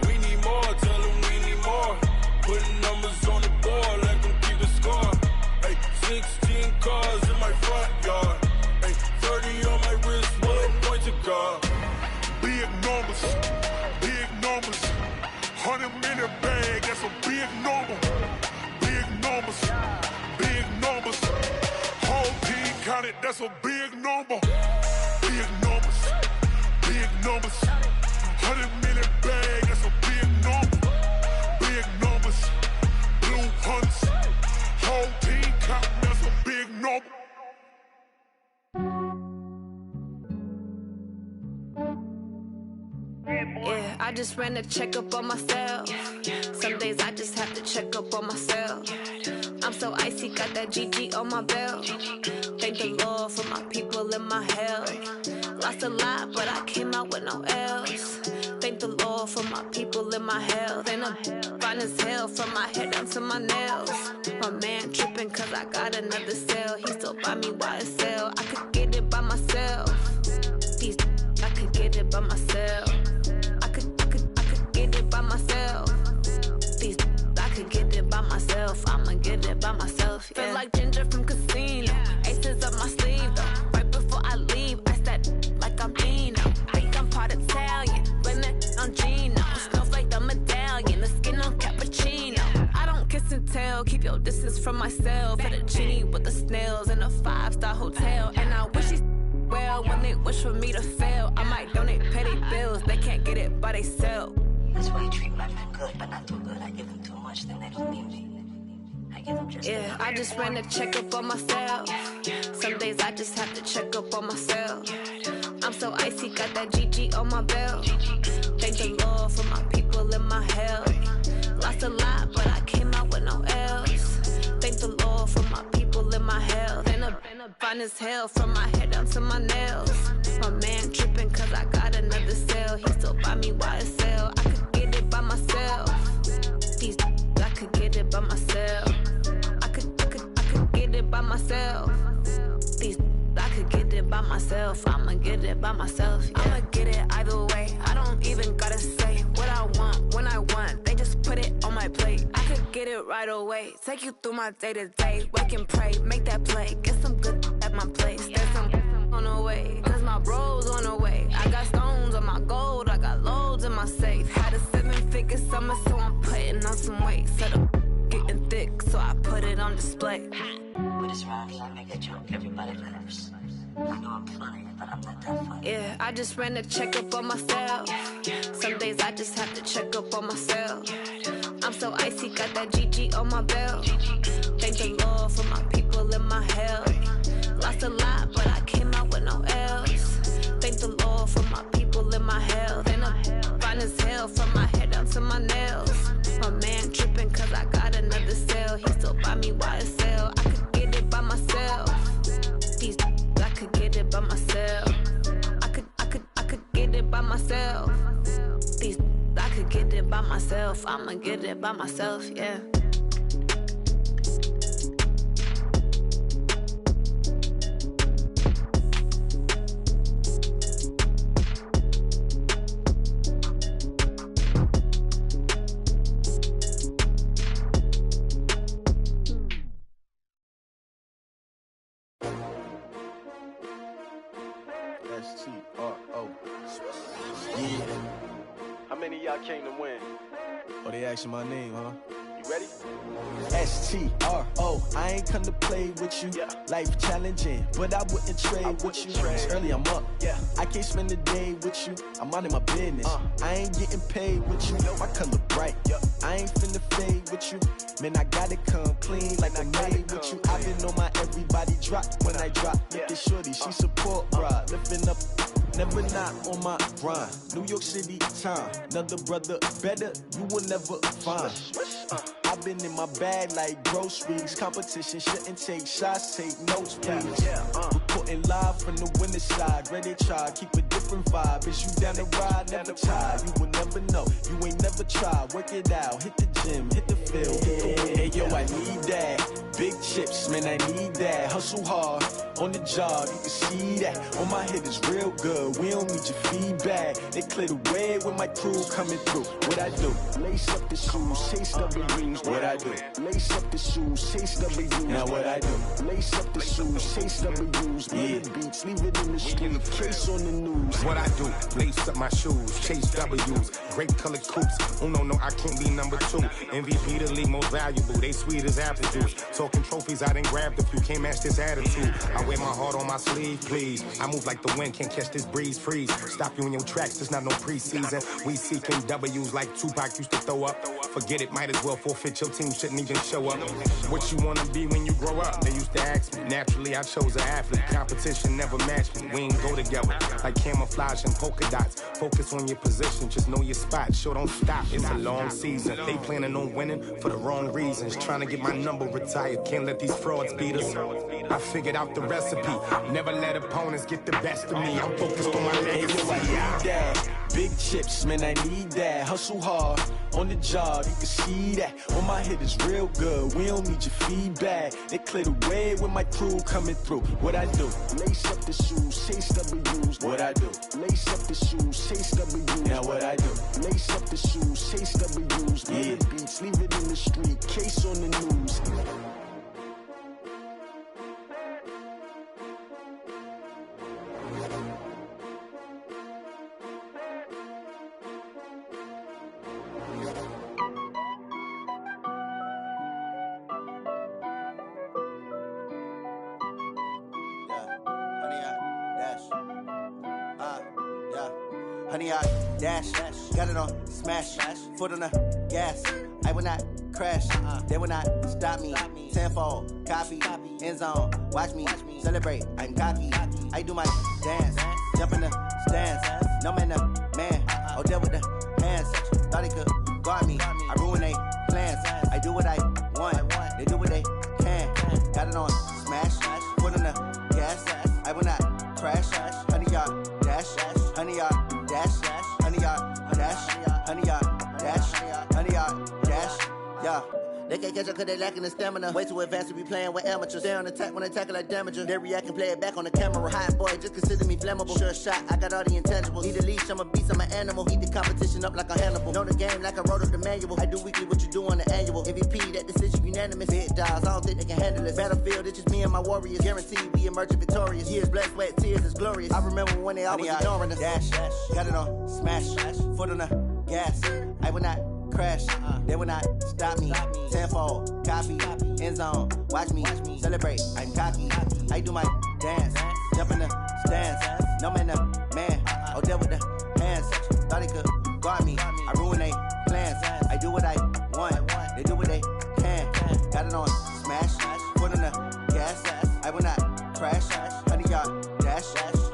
we need more, tell them we need more. Putting numbers on the board, like them keep a score. Hey, 16 cars in my front yard. Hey, 30 on my wrist, bullet points a car. Big numbers, big numbers. 100 in the bag, that's a big number. Big numbers, big numbers. Whole team counted, that's a big number. Big numbers, big numbers. 100 in the bag, that's a big number. Big numbers, blue hunts. Whole team counting, that's a big number. Yeah, I just ran a checkup on myself. Some days I just have to check up on myself. I'm so icy, got that GG on my belt. Thank the Lord for my people and my health. Lost a lot, but I came out with no L's. Thank the Lord for my people and my health. And I'm fine as hell from my head down to my nails. My man tripping cause I got another cell. He still buy me YSL. I could get it by myself. These I could get it by myself. I could get it by myself. These I could get it by myself. I'ma get it by myself. Yeah. Feel like Ginger from Casino. Aces up my sleeve though. Right before I leave, I said like I'm Dino. Think I'm part Italian. Blame that on Gino. Snowflake the medallion. The skin on cappuccino. I don't kiss and tell. Keep your distance from myself. Fettuccine with the snails in a 5-star hotel. And I wish he's well when they wish for me to fail. I might donate petty bills. They can't get it by they sell. That's why you treat my men good, but not too good. I give them too much, then they don't need me. I give them just I just ran a checkup on myself. Some days I just have to check up on myself. I'm so icy, got that GG on my belt. Thank the Lord for my people and my health. Lost a lot, but I came out with no L's. Thank the Lord for my people and my health. And I'm fine as hell from my head down to my nails. My man tripping cause I got another cell. He still buy me YSL. I could get it by myself. These I could get it by myself. I could get it by myself. These I could get it by myself. I'ma get it by myself. Yeah. I'ma get it either way. I don't even gotta say what I want when I want. They just put it on my plate. I could get it right away. Take you through my day to day. Wake and pray, make that play. Get some good at my place. There's some on the way. Cause my bro's on the way. I got stones on my gold. I got loads in my safe. Had a 7-figure summer, so I'm putting on some weight. Set up getting thick, so I put it on display. With this round, I make a joke, everybody laughs. I know I'm funny, but I'm not that funny. Yeah, I just ran a checkup on myself. Some days I just have to check up on myself. I'm so icy, got that GG on my belt. Thank the Lord for my people and my health. Lost a lot, but I came out with no L's. Thank the Lord for my people and my health. And I'm fine as hell from my head down to my nails. My man tripping cause I got another cell. He still buy me YSL. I could get it by myself. These I could get it by myself. I could get it by myself. These I could get it it by myself. I'ma get it by myself, yeah. S-T-R-O. Yeah. How many of y'all came to win? Oh, they asking my name, huh? You ready? S-T-R-O. I ain't come to play with you. Yeah. Life challenging, but I wouldn't trade with you. It's early, I'm up. Yeah. I can't spend the day with you. I'm out of my business. I ain't getting paid with you. My color bright. Yeah. I ain't finna fade with you. Man, I gotta come clean like I made with you. I've been on my everybody drop when I drop. Look at shorty, she support ride. Lifting up, never not on my grind. New York City time, another brother better, you will never find. I've been in my bag like groceries. Competition shouldn't take shots, take notes, please. Reporting live from the winter side. Ready to try, keep a different vibe. Is you down the ride, never tired. You will never know, you ain't never tried. Work it out, hit the gym, hit the field. Hey yo, I need that. Big chips, man, I need that. Hustle hard, on the job, you can see that. On my head is real good, we don't need your feedback. They clear the way with my crew coming through. What I do? Lace up the shoes, chase W's. What I do? Lace up the shoes, chase W's. Now what I do? Lace up the shoes, chase W's. Yeah, beats, leave it in the street, case on the news. What I do? Lace up my shoes, chase W's. Great colored coops. Oh no, I can't be number 2. MVP the league most valuable. They sweet as apple juice. Talking trophies, I done grabbed a few. Can't match this attitude. I wear my heart on my sleeve, please. I move like the wind, can't catch this breeze, freeze. Stop you in your tracks, there's not no preseason. We seeking W's like Tupac used to throw up. Forget it, might as well forfeit, your team shouldn't even show up. What you wanna be when you grow up? They used to ask me. Naturally, I chose an athlete. Competition never matched me. We ain't go together. Like camouflage and polka dots. Focus on your position, just know your spot. Sure, don't stop, it's a long season. They planning on winning for the wrong reasons. Trying to get my number retired, can't let these frauds beat us. I figured out the recipe. Never let opponents get the best of me. I'm focused on my legacy. I need that. Big chips, man, I need that. Hustle hard, on the job, you can see that. On my head is real good, we don't need your feedback. They clear the way with my crew coming through. What I do? Lace up the shoes, chase W's. What I do? Lace up the shoes, chase W's. Now what I do? Lace up the shoes, chase W's. Yeah, beats, leave it in the street, case on the news. Honey, I dash, got it on smash, foot on the gas. I will not crash, they will not stop me. Tenfold, copy, end zone, watch me celebrate. I'm cocky, I do my dance, jump in the stands. No man, the man, oh, deal with the hands. Thought he could guard me, I ruin they plans. I do what I want, they do what they can. Got it on smash, foot on the gas. I will not crash, honey, y'all dash, honey, y'all. Dash, honey yard, dash, honey yard, dash, honey yard, dash, yeah. They can't catch up cause they lacking the stamina. Way too advanced to be playing with amateurs. Stay on attack when they tackle like damager. They react and play it back on the camera. Hot boy, just consider me flammable. Sure shot, I got all the intangibles. Need a leash, I'm a beast, I'm an animal. Heat the competition up like a Hannibal. Know the game like I wrote up the manual. I do weekly what you do on the annual. MVP, that decision unanimous. Big dogs, I don't think they can handle it. Battlefield, it's just me and my warriors. Guaranteed we emerging victorious. Years, blood, sweat, tears is glorious. I remember when they always ignoring us. Dash, got it on smash, foot on the gas. I will not crash, they will not stop me. Tenfold, copy, end zone, watch me celebrate. I'm cocky, I do my dance, jump in the stands. No man, the man, oh, deal with the hands. Thought he could guard me, I ruin they plans. I do what I want, they do what they can. Got it on smash, foot on the gas. I will not crash, honey yard, dash,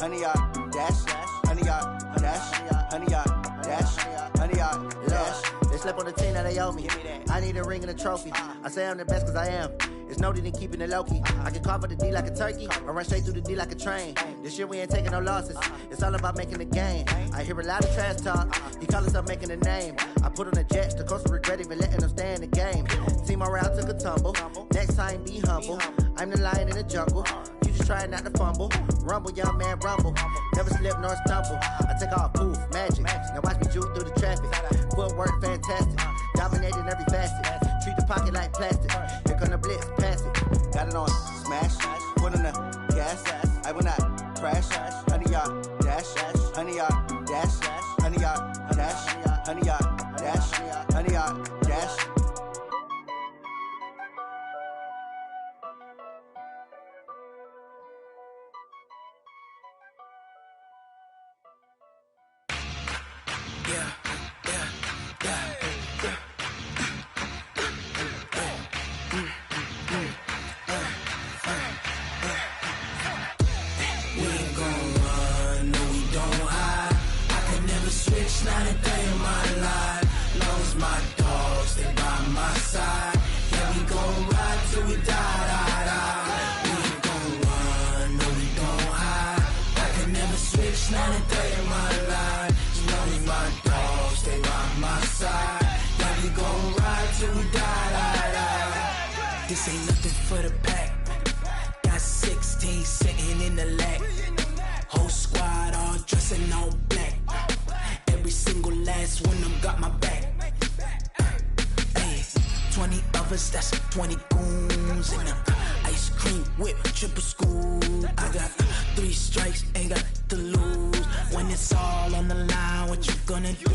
honey yard, dash, honey yard, dash, honey yard, dash, honey yard, dash. They slept on the team that they owe me. I need need a ring and a trophy. I say I'm the best cause I am. It's noted in keeping it low-key. I can carve up the D like a turkey, or run straight through the D like a train. This year we ain't taking no losses. It's all about making the game. I hear a lot of trash talk. He call himself making a name. I put on the Jets, the coast regret even letting them stay in the game. Team morale took a tumble. Next time be humble. I'm the lion in the jungle. You just trying not to fumble. Rumble, young man, rumble. Never slip nor stumble. I take off, poof, magic. Now watch me juke through the traffic. Footwork fantastic. Dominating every facet. Treat the pocket like plastic. Here come the blitz, pass it. Got it on smash. Put on the gas. I will not crash. Honey yard dash. Honey yard dash. Honey yard dash. Honey yard dash. Honey yard dash. Not a day in my life. Long as my dogs stay by my side. Yeah, we gon' ride till we die. We ain't gon' run, no, we don't hide. I can never switch, not a day in my life. As long as my dogs stay by my side. Yeah, we gon' ride till we die. This ain't nothing for the pack. Got 16 sitting in the lag. Whole squad all dressing all black. Every single last one of them got my back. Hey, 20 of us, that's 20 goons. And ice cream whip, triple scoop. I got 3 strikes, ain't got to lose. When it's all on the line, what you gonna do?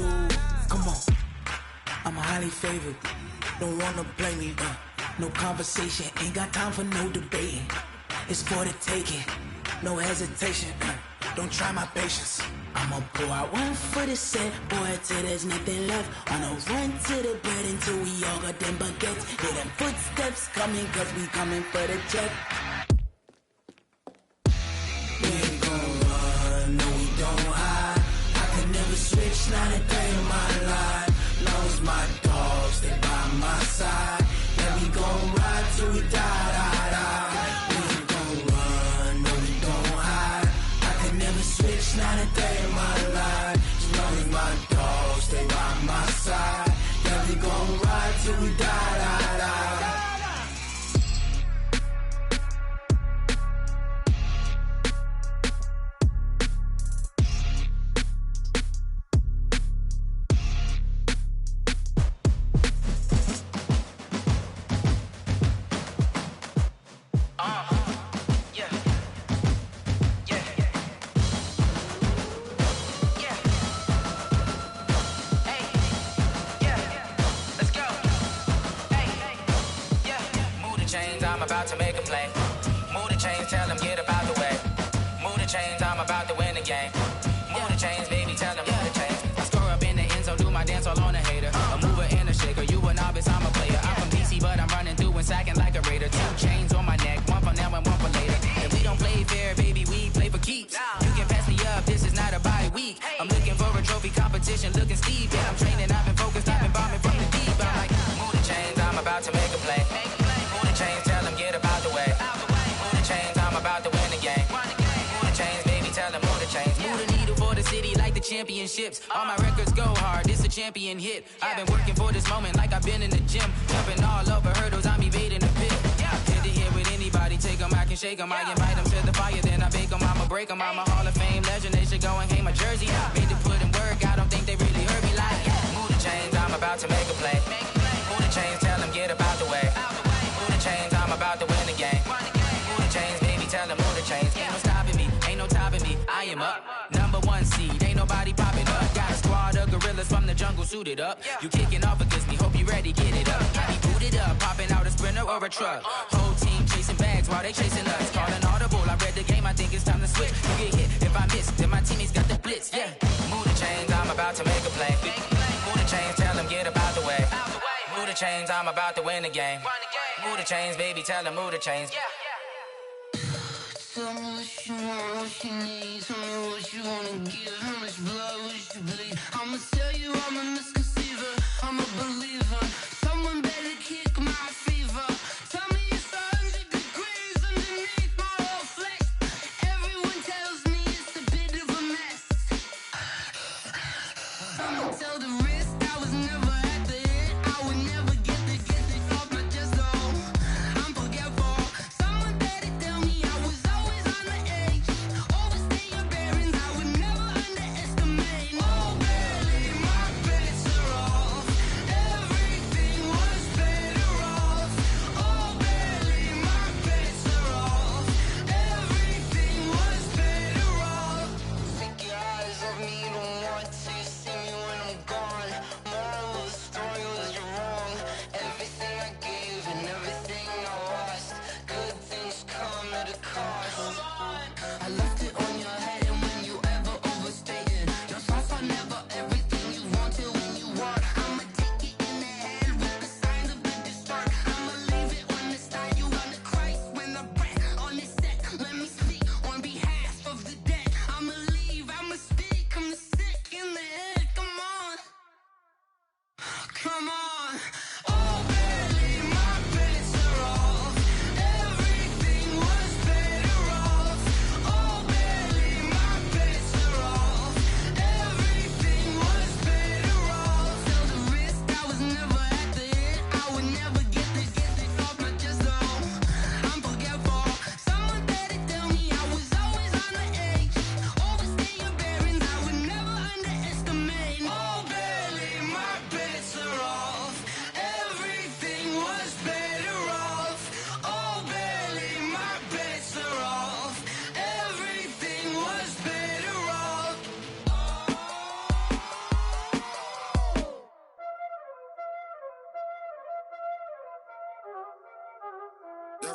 Come on, I'm highly favored. Don't wanna blame me. No conversation, ain't got time for no debating. It's for the taking, no hesitation. Don't try my patience. I'ma pour out one for the set, boy, till there's nothing left. On a run to the bread until we all got them baguettes. Hear them footsteps coming, cause we coming for the check. We ain't gon' run, no, we don't hide. I can never switch, not a day in my life. Long as my dogs stay by my side. Yeah, we gon' ride till we die. We ain't gon' run, no, we don't hide. I can never switch, not a day in my life. As long as my dogs stay by my side. Yeah, we gon' ride till we die. I'm about to make a play. Move the chains, tell them get about the way. Move the chains, I'm about to win the game. Move the chains, baby, tell them move the chains. I score up in the end zone, do my dance all on a hater. A mover and a shaker, you a novice, I'm a player. I'm from DC, but I'm running through and sacking like a raider. 2 chains on my neck, one for now and one for later. If we don't play fair, baby, we play for keeps. You can pass me up, this is not a bye week. I'm looking for a trophy competition, looking steep. Yeah, I'm training, I've been focused, I've been bombing from the deep. I'm like, move the chains, I'm about to make a play. Move the chains, tell them get about the way. Move the chains, I'm about to win the game. Move the chains, baby, tell them move the chains. Move the needle for the city like the championships. All my records go hard, this a champion hit. I've been working for this moment like I've been in the gym. Jumping all over hurdles, I'm evading the pit. Hit to hit with anybody, take them, I can shake them. I invite them to the fire, then I bake them. I'ma break them, I'm a Hall of Fame legend. They should go and hang my jersey. Made to put in work, I don't think they really heard me like. Move the chains, I'm about to make a play. Move the chains, tell them get about the way. Move the chains, I'm about to win the game. Move the chains, baby, tell them move the chains. Ain't no stopping me, ain't no topping me. I am up, #1 seed, ain't nobody popping up. Got a squad of gorillas from the jungle suited up. You kicking off against me, hope you ready, get it up. Got me booted up, popping out a Sprinter or a truck. Whole team chasing bags while they chasing us. Calling audible, I read the game, I think it's time to switch. You get hit if I miss, then my teammates got the blitz, yeah. Move the chains, I'm about to make a play. Move the chains, tell them get about the way. Move the chains, I'm about to win the game. Move the chains, baby, tell them move the chains. Tell me what you want, what you need. Tell me what you wanna give. How much blood would you bleed? I'ma tell you I'm a misconceiver. I'm a believer. Someone better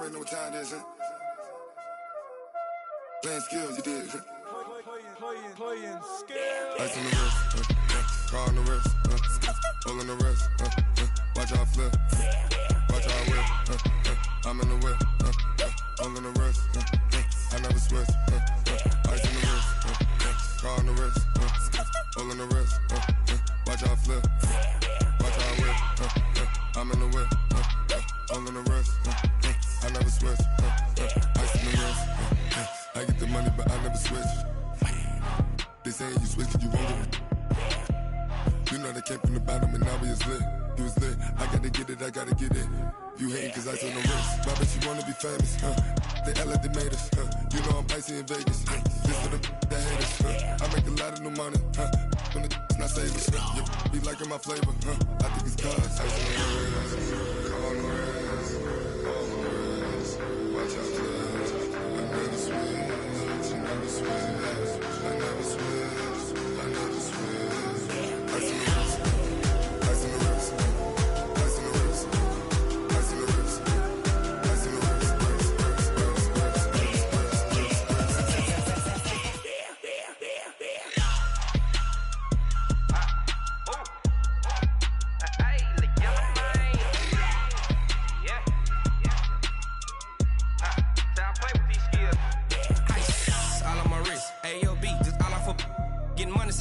already know what time it is, huh? Playing skills, you did. Playing skills. Ice on the wrist, car on the wrist, hole in the wrist, watch how I flip, watch how I whip, I'm in the whip, hole in the wrist, I never switch, ice on the wrist, car on the wrist, hole in the wrist, watch how I flip, watch how I whip, I'm in the whip, hole in the wrist, I never switch, ice on the wrist, I get the money but I never switch. They saying you switch 'cause you won't get it. You know they came from the bottom and now we is lit. You was lit, I gotta get it, I gotta get it. You hating 'cause I on the wrist. Why bet you wanna be famous, They LA they made us, You know I'm icy in Vegas, This for the that hate us, I make a lot of new money, When the not savers, You be liking my flavor, I think it's cause ice on the wrist, on the wrist, on the wrist. Watch out, cuz I never switch, I never switch. I never switch, I never switch. Ice in the wrist, ice in the wrist, ice in the wrist, ice in the wrist, ice in the wrist,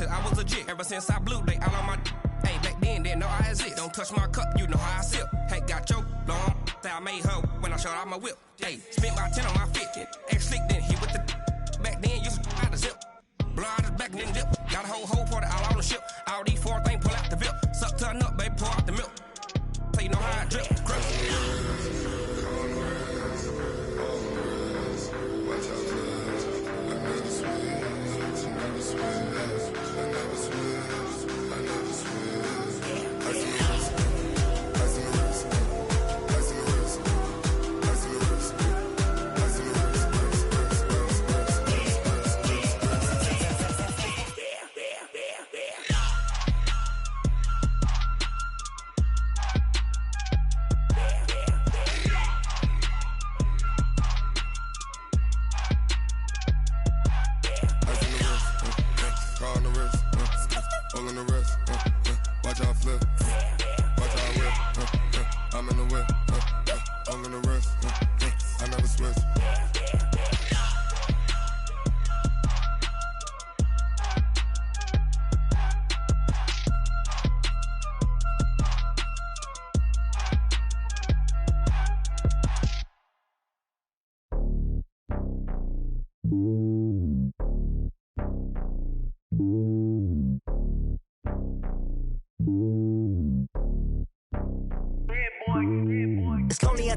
I was legit ever since I blew they all on my hey back then didn't know I exist. Don't touch my cup, you know how I sip. Hey, got your long I made her when I showed out my whip. Hey, spent about 10 on my fit. Ex slick then he with the back then used to out the zip. Blow out his back and then dip. Got a whole party all on the ship. All these 4 things pull out the VIP. Suck to a nut, baby, pour out the milk. So you know how I drip.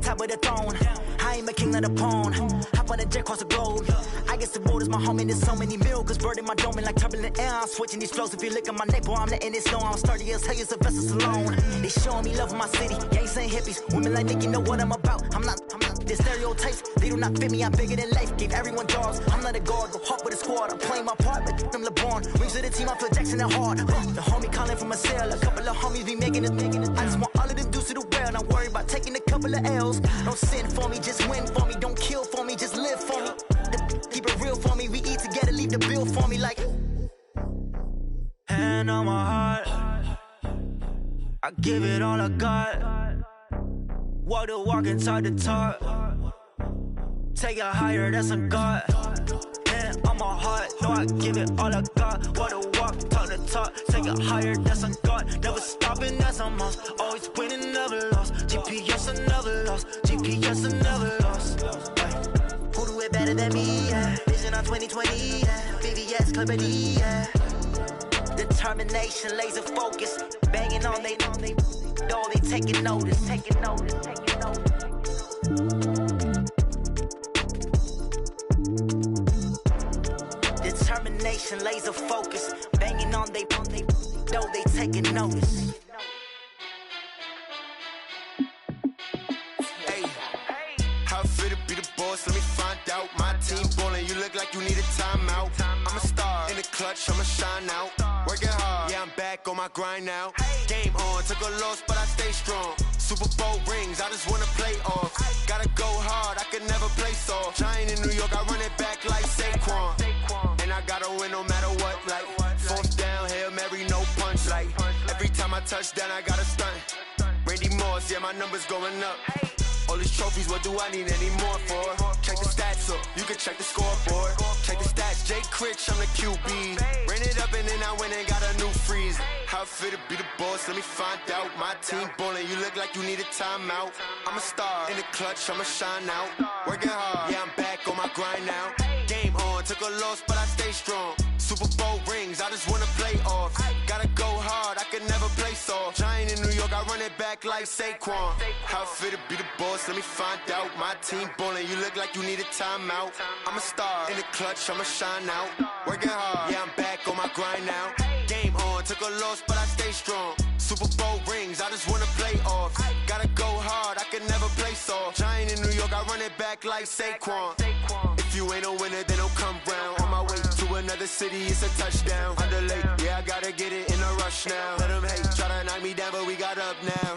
Top of the throne, I ain't a king of the pawn. Hop on a jet across the globe. I guess the world is my home and there's so many milks. Bird in my dome and like turbulent air. I'm switching these flows. If you look at my neck, boy, I'm letting it snow. I'm sturdy as hell, as a vessel alone. They showing me love in my city. Gangs and hippies, women like Nicky know what I'm about. I'm not the stereotypes. They do not fit me. I'm bigger than life. Gave everyone dogs. I'm not a guard. Go hard with a squad. I'm playing my part, but I'm LeBron. Rings to the team. I feel Jackson and hard. The homie calling from a cell. A couple of homies be making it. I just want all of them dudes to do well. Not worry about taking a couple of L's. Don't sin for me, just win for me. Don't kill for me, just live for me. Keep it real for me. We eat together, leave the bill for me like. Hand on my heart, I give it all I got. Walk the walk and talk the talk. Take it higher, that's a God. Hand on my heart, no, I give it all I got. Walk the walk, talk the talk. Take it higher, that's a God. Never stopping, that's a must. Always winning, never lost. GPS, I never lost. GPS, I never lost. Who do it better than me? Yeah. Vision on 2020. Yeah. VVS, Clarity. Yeah. Determination, laser focus. Banging on they know they taking notice. Taking notice. Taking notice. Determination, laser focus. Banging on they know they taking notice. How I feel to be the boss, let me find out. My team ballin', you look like you need a timeout. I'm a star, in the clutch, I'ma shine out. Working hard, yeah, I'm back on my grind now. Game on, took a loss, but I stay strong. Super Bowl rings, I just wanna play off. Gotta go hard, I could never play soft. Giant in New York, I run it back like Saquon. And I gotta win no matter what, like fourth down, Hail Mary, no punch. Like every time I touch down, I gotta stunt. Randy Moss, yeah, my numbers going up. All these trophies, what do I need any more for? Check the stats up, you can check the scoreboard. Check the stats, Jake Critch, I'm the QB. Ran it up and then I went and got a new freeze. How I feel to be the boss, let me find out. My team ballin', you look like you need a timeout. I'm a star, in the clutch, I'ma shine out. Working hard, yeah, I'm back on my grind now. Game on, took a loss, but I stay strong. Super Bowl rings, I just wanna play off. Gotta go hard, I could never play soft. Giant in New York, I run it back like Saquon. How I feel to be the boss, let me find out. My team ballin', you look like you need a timeout. I'm a star, in the clutch, I'ma shine out. Working hard, yeah, I'm back on my grind now. Game on, took a loss, but I stay strong. Super Bowl rings, I just wanna play off. Gotta go hard, I could never play soft. Giant in New York, I run it back like Saquon. If you ain't a winner, then don't come round. On my way to another city, it's a touchdown. Underlay, yeah, I gotta get it in a rush now. Let them hate, try to knock me down, but we got up now.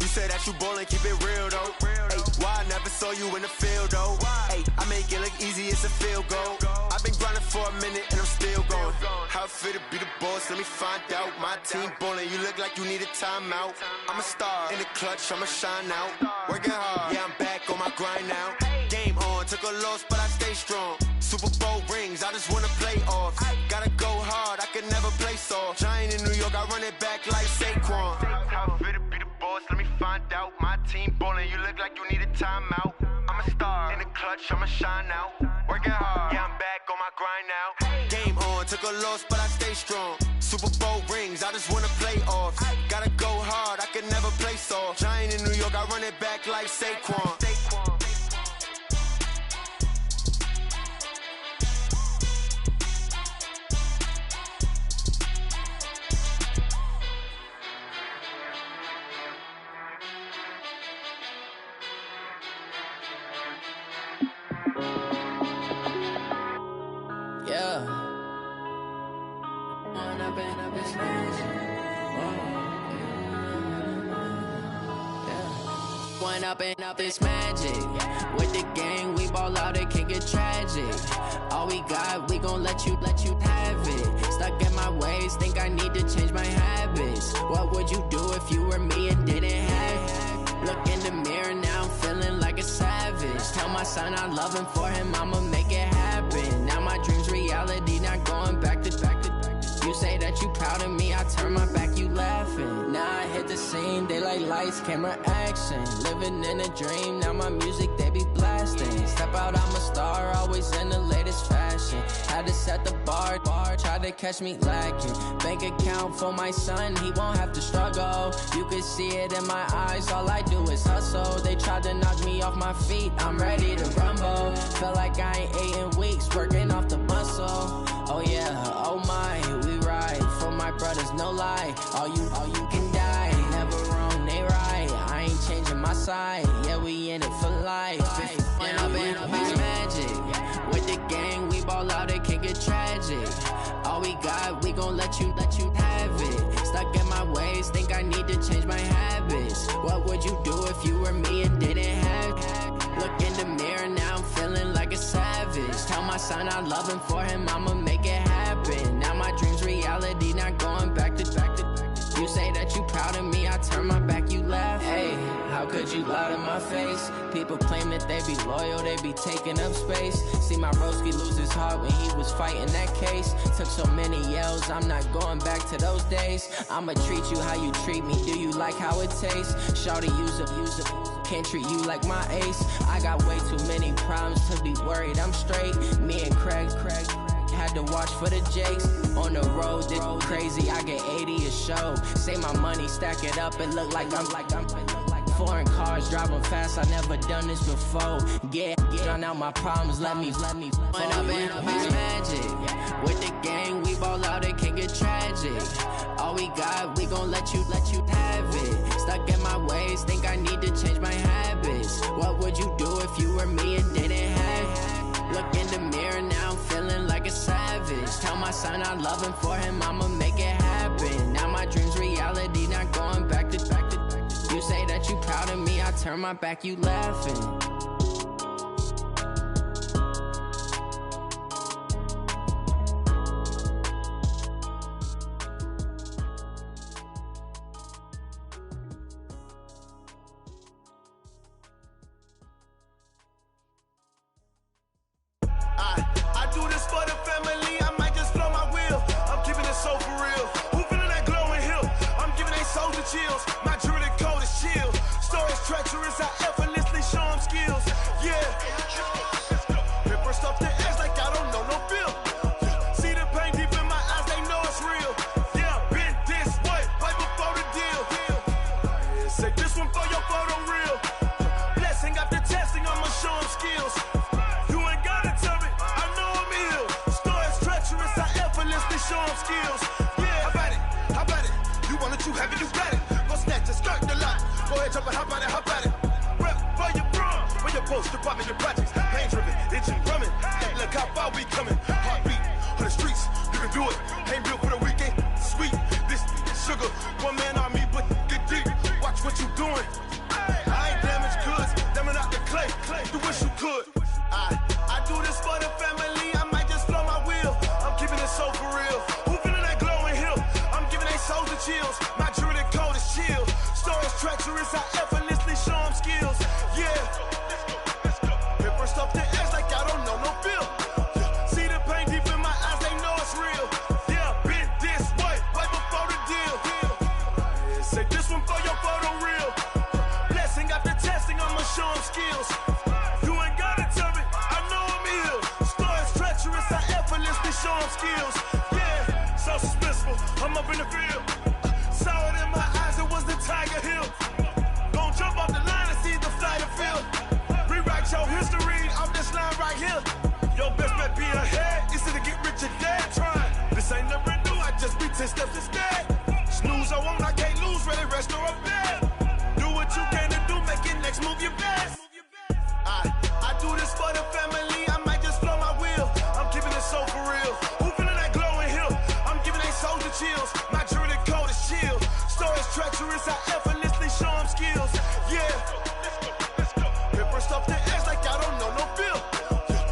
You say that you ballin', keep it real though. Hey, why I never saw you in the field though? Hey, I make it look easy, it's a field goal. I've been grinding for a minute and I'm still going. How I feel to be the boss, let me find out. My team ballin', you look like you need a timeout. I'm a star, in the clutch, I'ma shine out. Working hard, yeah, I'm back on my grind now. Game on, took a loss, but I stay strong. Super Bowl rings, I just wanna play off. Gotta go hard, I could never play soft. Giant in New York, I run it back like Saquon. How I feel to be the boss, let me find out. My team ballin', you look like you need a timeout. I'm a star, in the clutch, I'ma shine out. Working hard, yeah, I'm back on my grind now. Game on, took a loss, but I stay strong. Super Bowl rings, I just wanna play off. Gotta go hard, I could never play soft. Giant in New York, I run it back like Saquon. Up it's magic. With the gang, we ball out, it can get tragic. All we got, we gon' let you have it. Stuck in my ways, think I need to change my habits. What would you do if you were me and didn't have it? Look in the mirror, now I'm feeling like a savage. Tell my son I love him, for him I'ma make it happen. Now my dream's reality, not going back to. You say that you proud of me, I turn my back, you laughing. Now I hit the scene, they like lights, camera, action. Living in a dream, now my music, they be blasting. Step out, I'm a star, always in the latest fashion. Had to set the bar, try to catch me lacking. Bank account for my son, he won't have to struggle. You can see it in my eyes, all I do is hustle. They tried to knock me off my feet, I'm ready to rumble. Felt like I ain't ate in weeks, working off the muscle. Oh yeah, oh my, we ride for my brothers, no lie. All you can die, never wrong, they right. I ain't changing my side, yeah, we in it for life. When up it's magic. With the gang, we ball out, it can get tragic. All we got, we gon' let you have it. Stuck in my ways, think I need to change my habits. What would you do if you were me and didn't have it? Look in the mirror, now I'm feeling like a savage. Tell my son I love him, for him I'ma make it happen. Now my dream's reality, not going back to. You say that you proud of me, I turn my back, you laugh. Hey, how could you lie to my face? People claim that they be loyal, they be taking up space. See my broski lose his heart when he was fighting that case. Took so many yells, I'm not going back to those days. I'ma treat you how you treat me, do you like how it tastes? Shawty, use it, can't treat you like my ace. I got way too many problems to be worried, I'm straight. Me and Craig had to watch for the Jakes. On the road, this crazy, I get 80 a show. Say my money, stack it up, it look like I'm Foreign cars driving fast, I never done this before. Drown out my problems, let me run up in this magic. With the gang, we ball out, it can get tragic. All we got, we gon' let you have it. Stuck in my ways, think I need to change my habits. What would you do if you were me and didn't have it? Look in the mirror, now I'm feeling like a savage. Tell my son I love him, for him I'ma make it happen. Now my dream's reality, not going back to. You say that you proud of me, I turn my back, you laughing. I do this for the family, I might just blow my wheel. I'm keeping it so for real. Who feeling that glowing hill? I'm giving they souls the chills. My jewelry code is chill. Stories treacherous, I effortlessly show them skills. Yeah. Paper stuff to edge like I don't know no feel. See the pain deep in my eyes, they know it's real. Yeah, been this way, right before the deal. Say this one for your photo real. Blessing after testing, I'ma show them skills. You ain't gotta tell me, I know I'm ill. Stories treacherous, I effortlessly show them skills. Yeah, how about it? You want it, you have it, you got it. Go snatch it, skirt the lot. Go ahead, jump it, how about it? Rep for your bro, for your post, department, your projects. Pain driven, itching, drumming. Hey, look how far we coming. Heartbeat for the streets, you can do it. Ain't built for the weekend, sweet. This sugar, one man army, but get deep. Watch what you doing. I ain't damaged goods, damn it out the clay. You wish you could. I do this for the family, I might just blow my wheel. I'm keeping it so for real. Who feeling that glowing hill? I'm giving they souls the chills. My jewelry code is chill. Stories treacherous, I effortlessly show them skills. Yeah. Paper stuff to edge like I don't know no feel. See the pain deep in my eyes, they know it's real. Yeah, been this way, right before the deal. Say this one for your photo real. Blessing after testing, I'ma show them skills. You ain't gotta tell me, I know I'm ill. Stories treacherous, I effortlessly show them skills. Yeah, so suspenseful, I'm up in the field. Saw it in my eyes, it was the Tiger Hill. Gon' jump off the line and see the flight of field. Rewrite your history off this line right here. Your best bet be ahead, easy to get rich or dead trying. This ain't never new, I just be 10 steps instead. Snooze I won't, I can't lose, ready, rest or a bed. Do what you can to do, make it next move your best. I do this for the family, I might just blow my wheel. I'm keeping it so for real. Who feeling that glowing hill? I'm giving they souls the chills. My jewelry code is chill. Stories treacherous, I effortlessly show them skills. Yeah. Paper stuff to edge like I don't know no feel.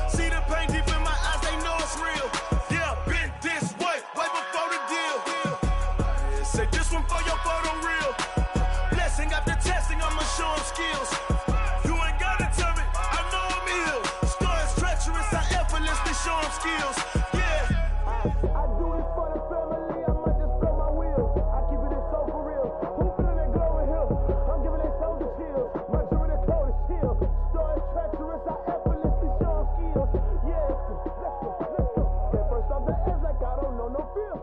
See the pain deep in my eyes, they know it's real. Yeah, been this way, right before the deal. Say this one for your photo real. Blessing after testing, I'ma show them skills. You ain't gotta tell me, I know I'm ill. Stories treacherous, I effortlessly show them skills. Yeah. I do this for the family, I might just blow my wheel. I keep it so for real. Who feeling that glowing hill? I'm giving they souls the chills. My jewelry code is chill. Stories treacherous, I effortlessly show them skills. Yeah, let's go. Paper stuff the edge like I don't know no feel.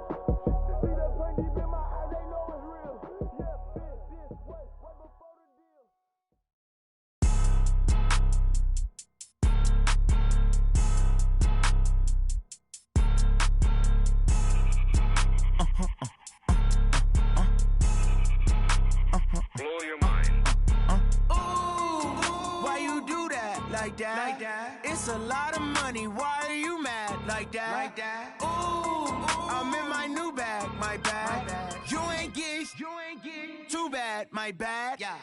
See the pain deep in my eyes, they know it's real. Yeah, been this way, right before the deal. Blow your mind. Why you do that? Like that? It's a lot of money. Why are you mad? Like that? Ooh, I'm in my new bag. My bad. You ain't get too bad. My bad. Yeah.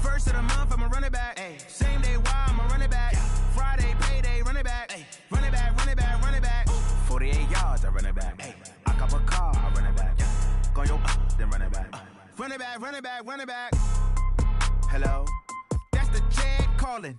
First of the month, I'ma run it back. Ay. Same day, why I'ma run it back. Yeah. Friday, payday, run it back. Ay. Run it back, run it back, run it back. 48 yards, I run it back. Ay. I cop a car, I run it back. Yeah. Go your then run it back. Run it back, run it back, run it back. Hello? That's the check calling.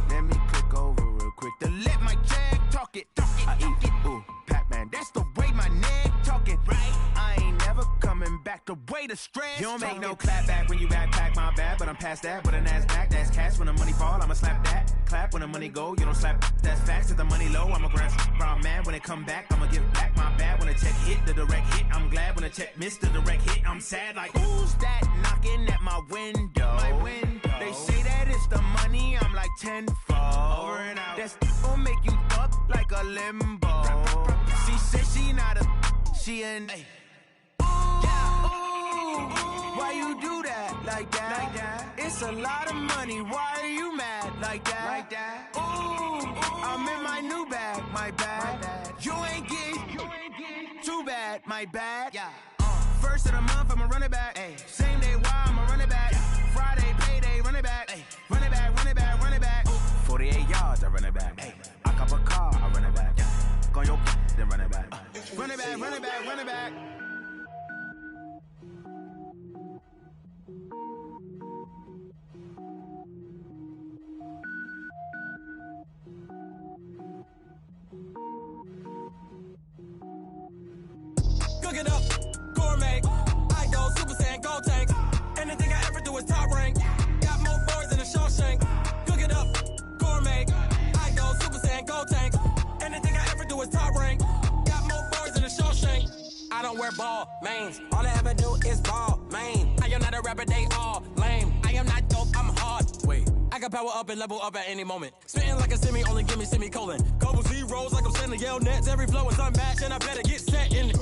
Let me click over real quick to let my check talk it. I eat it, ooh, Pac-Man. That's the way my neck talking. Right? I ain't never coming back. The way the stress. You don't make no clap back when you backpack, my bad. But I'm past that, but a NASDAQ, that's cash. When the money fall, I'ma slap that. Clap when the money go, you don't slap. That's facts. If the money low, I'ma grab. Brown man, when it come back, I'ma give back. My bad when the check hit, the direct hit. I'm glad when the check missed the direct hit. I'm sad like, who's that knocking at my window? My window. They say that it's the money, I'm like tenfold. Over and out. That's gon' make you fuck like a limbo. She said she not a, she an. Ooh, yeah, ooh, why you do that like that? Like that? It's a lot of money. Why are you mad like that? Like that? Ooh, I'm in my new bag, my bad. You ain't get too bad, my bad. Yeah. First of the month, I'ma run it back. Ay. Same day, why I'ma run it back. Yeah. Friday, payday, run it back. Ay. Run it back, run it back, run it back. Ooh. 48 yards, I run it back. Ay. I cop a car, I run it back. Yeah. Go on your then run it back. Run it back, run it back, run it back. Cook it up, gourmet. I go Super Saiyan, gold tank. Anything I ever do is top rank. Got more boys than a Shawshank. Cook it up, gourmet. I go Super Saiyan, gold tank. Anything I ever do is top rank. Got more boys than a Shawshank. I don't wear ball mains. All I ever do is ball main. I am not a rapper, they all lame. I am not dope, I'm hard. Wait, I can power up and level up at any moment. Spitting like a semi, only give me semicolon. Couple zeros like I'm sending yell nets. Every flow is unmatched and I better get set in.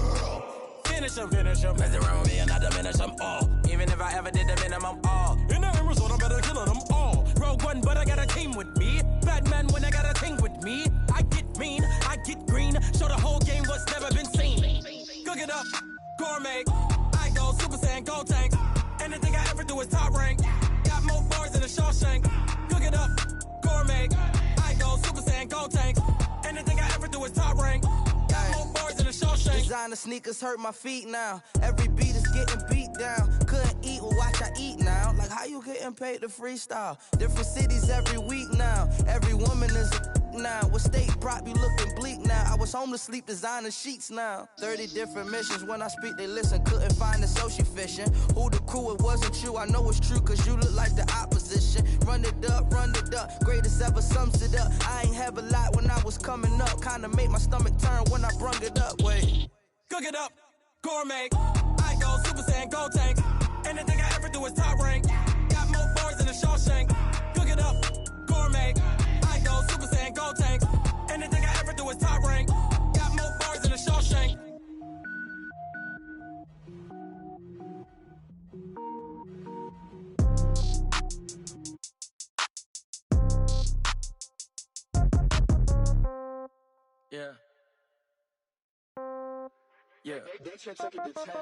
Finish 'em, finish 'em. Mess around with me and I diminish 'em all. Even if I ever did the minimum, all. In the end result, I better kill them all. Rogue One, but I got a team with me. Batman when I got a team with me. I get mean, I get green. Show the whole game what's never been seen. Cook it up, gourmet. I go Super Saiyan, gold tank. Anything I ever do is top rank. Got more bars than a Shawshank. Cook it up, gourmet. I go Super Saiyan, gold tank. Anything I ever do is top rank. Got more bars than a Shawshank. Designer sneakers hurt my feet now. Every beat is getting beat down. Couldn't eat, well watch I eat now. Like how you getting paid to freestyle? Different cities every week now. Every woman is a now. What state prop you looking bleak now? I was home to sleep, designer sheets now. 30 different missions. When I speak, they listen. Couldn't find the social fishing. Who the crew? It wasn't you. I know it's true, cause you look like the opposition. Run it up, run it up. Greatest ever sums it up. I ain't have a lot when I was coming up. Kinda made my stomach turn when I brung it up. Wait. Cook it up, gourmet. I go Super Saiyan, gold tank. Anything I ever do is top rank. Got more bars than a Shawshank. Cook it up, gourmet. I go Super Saiyan, gold tank. Anything I ever do is top rank. Got more bars than a Shawshank. Yeah. Yeah.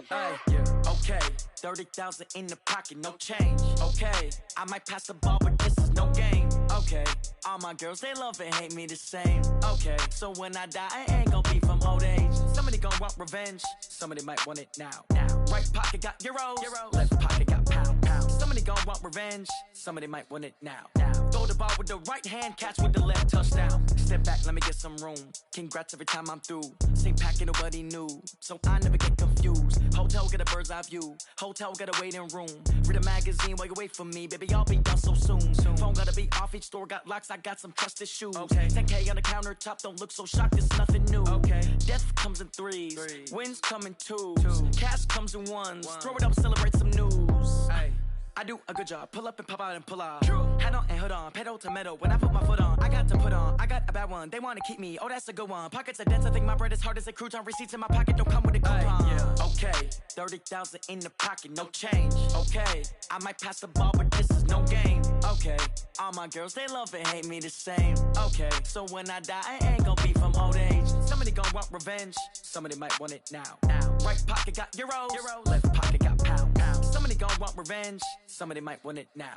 Hey, yeah. Okay. 30,000 in the pocket, no change. Okay. I might pass the ball, but this is no game. Okay. All my girls, they love and hate me the same. Okay. So when I die, I ain't gonna be from old age. Somebody gonna want revenge. Somebody might want it now. Right pocket got euros. Left pocket got pound. Somebody gonna want revenge. Somebody might want it now. Throw the ball with the right hand, catch with the left, touchdown. Step back, let me get some room. Congrats every time I'm through. Same packet, nobody knew. So I never get confused. Hotel get a bird's eye view. Hotel get a waiting room. Read a magazine while you wait for me. Baby, I'll be done so soon. Phone gotta be off, each store got locks. I got some trusted shoes. Okay. 10K on the countertop, don't look so shocked, it's nothing new. Okay. Death comes in threes. Wins come in twos. Cash comes in ones. Throw it up, celebrate some news. Ay. I do a good job, pull up and pop out and pull out. Hat on and hood on, pedal to metal. When I put my foot on, I got to put on. I got a bad one, they wanna keep me. Oh, that's a good one. Pockets are dense, I think my bread is hard as a crouton. Receipts in my pocket don't come with a coupon. Yeah. Okay, 30,000 in the pocket, no change. Okay, I might pass the ball, but this is no game. Okay, all my girls, they love and hate me the same. Okay, so when I die, I ain't gonna be from old age. Somebody gonna want revenge. Somebody might want it now. Right pocket got euros. Left pocket got pound. Somebody gonna want revenge. Somebody might want it now.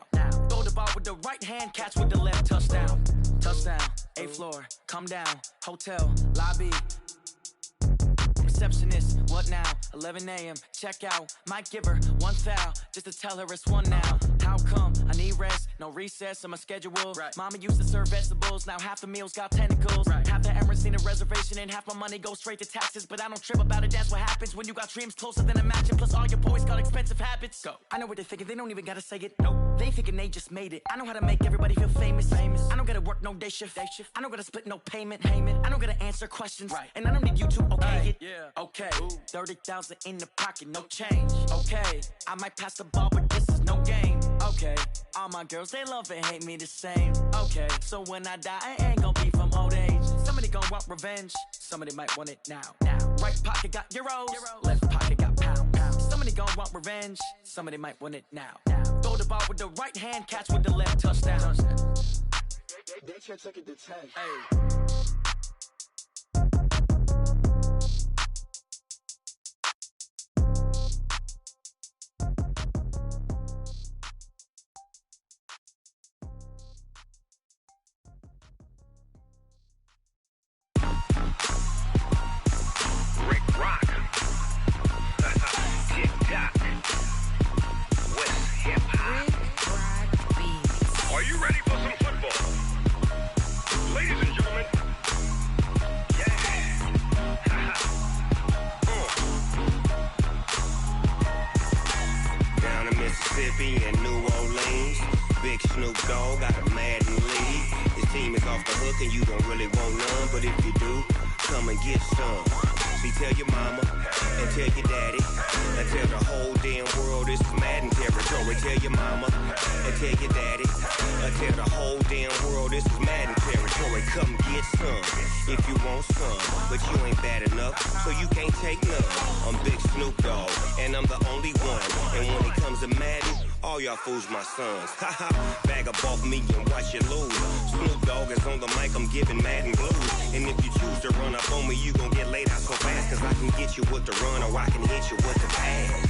Throw the ball with the right hand, catch with the left, touchdown. Touchdown, 8th floor, come down, hotel, lobby. Receptionist, what now? 11 a.m., check out. Might give her one foul, just to tell her it's one now. How come? I need rest, no recess in my schedule. Mama used to serve vegetables, now half the meals got tentacles. Half the errands need a reservation and half my money goes straight to taxes. But I don't trip about it, that's what happens when you got dreams closer than a matching. Plus all your boys got expensive habits. Go. I know what they're thinking, they don't even gotta say it. Nope. They thinking they just made it. I know how to make everybody feel famous. I don't gotta work no day shift. I don't gotta split no payment. I don't gotta answer questions. And I don't need you to okay it. Okay. 30,000 in the pocket, no change. Okay. I might pass the ball, but this is no game. Okay. All my girls, they love and hate me the same. Okay. So when I die, I ain't gonna be from old age. Somebody gon' want revenge. Somebody might want it now. Right pocket got euros. Left pocket got pounds. Somebody gon' want revenge. Somebody might want it now. Throw the ball with the right hand, catch with the left, touchdown. They can't take it to 10. Hey. Are you ready for some football? Ladies and gentlemen, Down in Mississippi and New Orleans, Big Snoop Dogg got a Madden league. His team is off the hook and you don't really want none, but if you do, come and get some. See, tell your mama and tell your daddy and tell the whole damn world this is Madden territory. Tell your mama and tell your daddy and tell the whole damn world this is Madden territory. Come get some if you want some, but you ain't bad enough, so you can't take none. I'm Big Snoop Dogg and I'm the only one. And when it comes to Madden, all y'all fools my sons. Haha, bag up off me and watch you lose. Snoop Dogg is on the mic, I'm giving Madden blues. And if you choose to run up on me, you gon' get laid out so fast, cause I can get you with the run or I can hit you with the pass.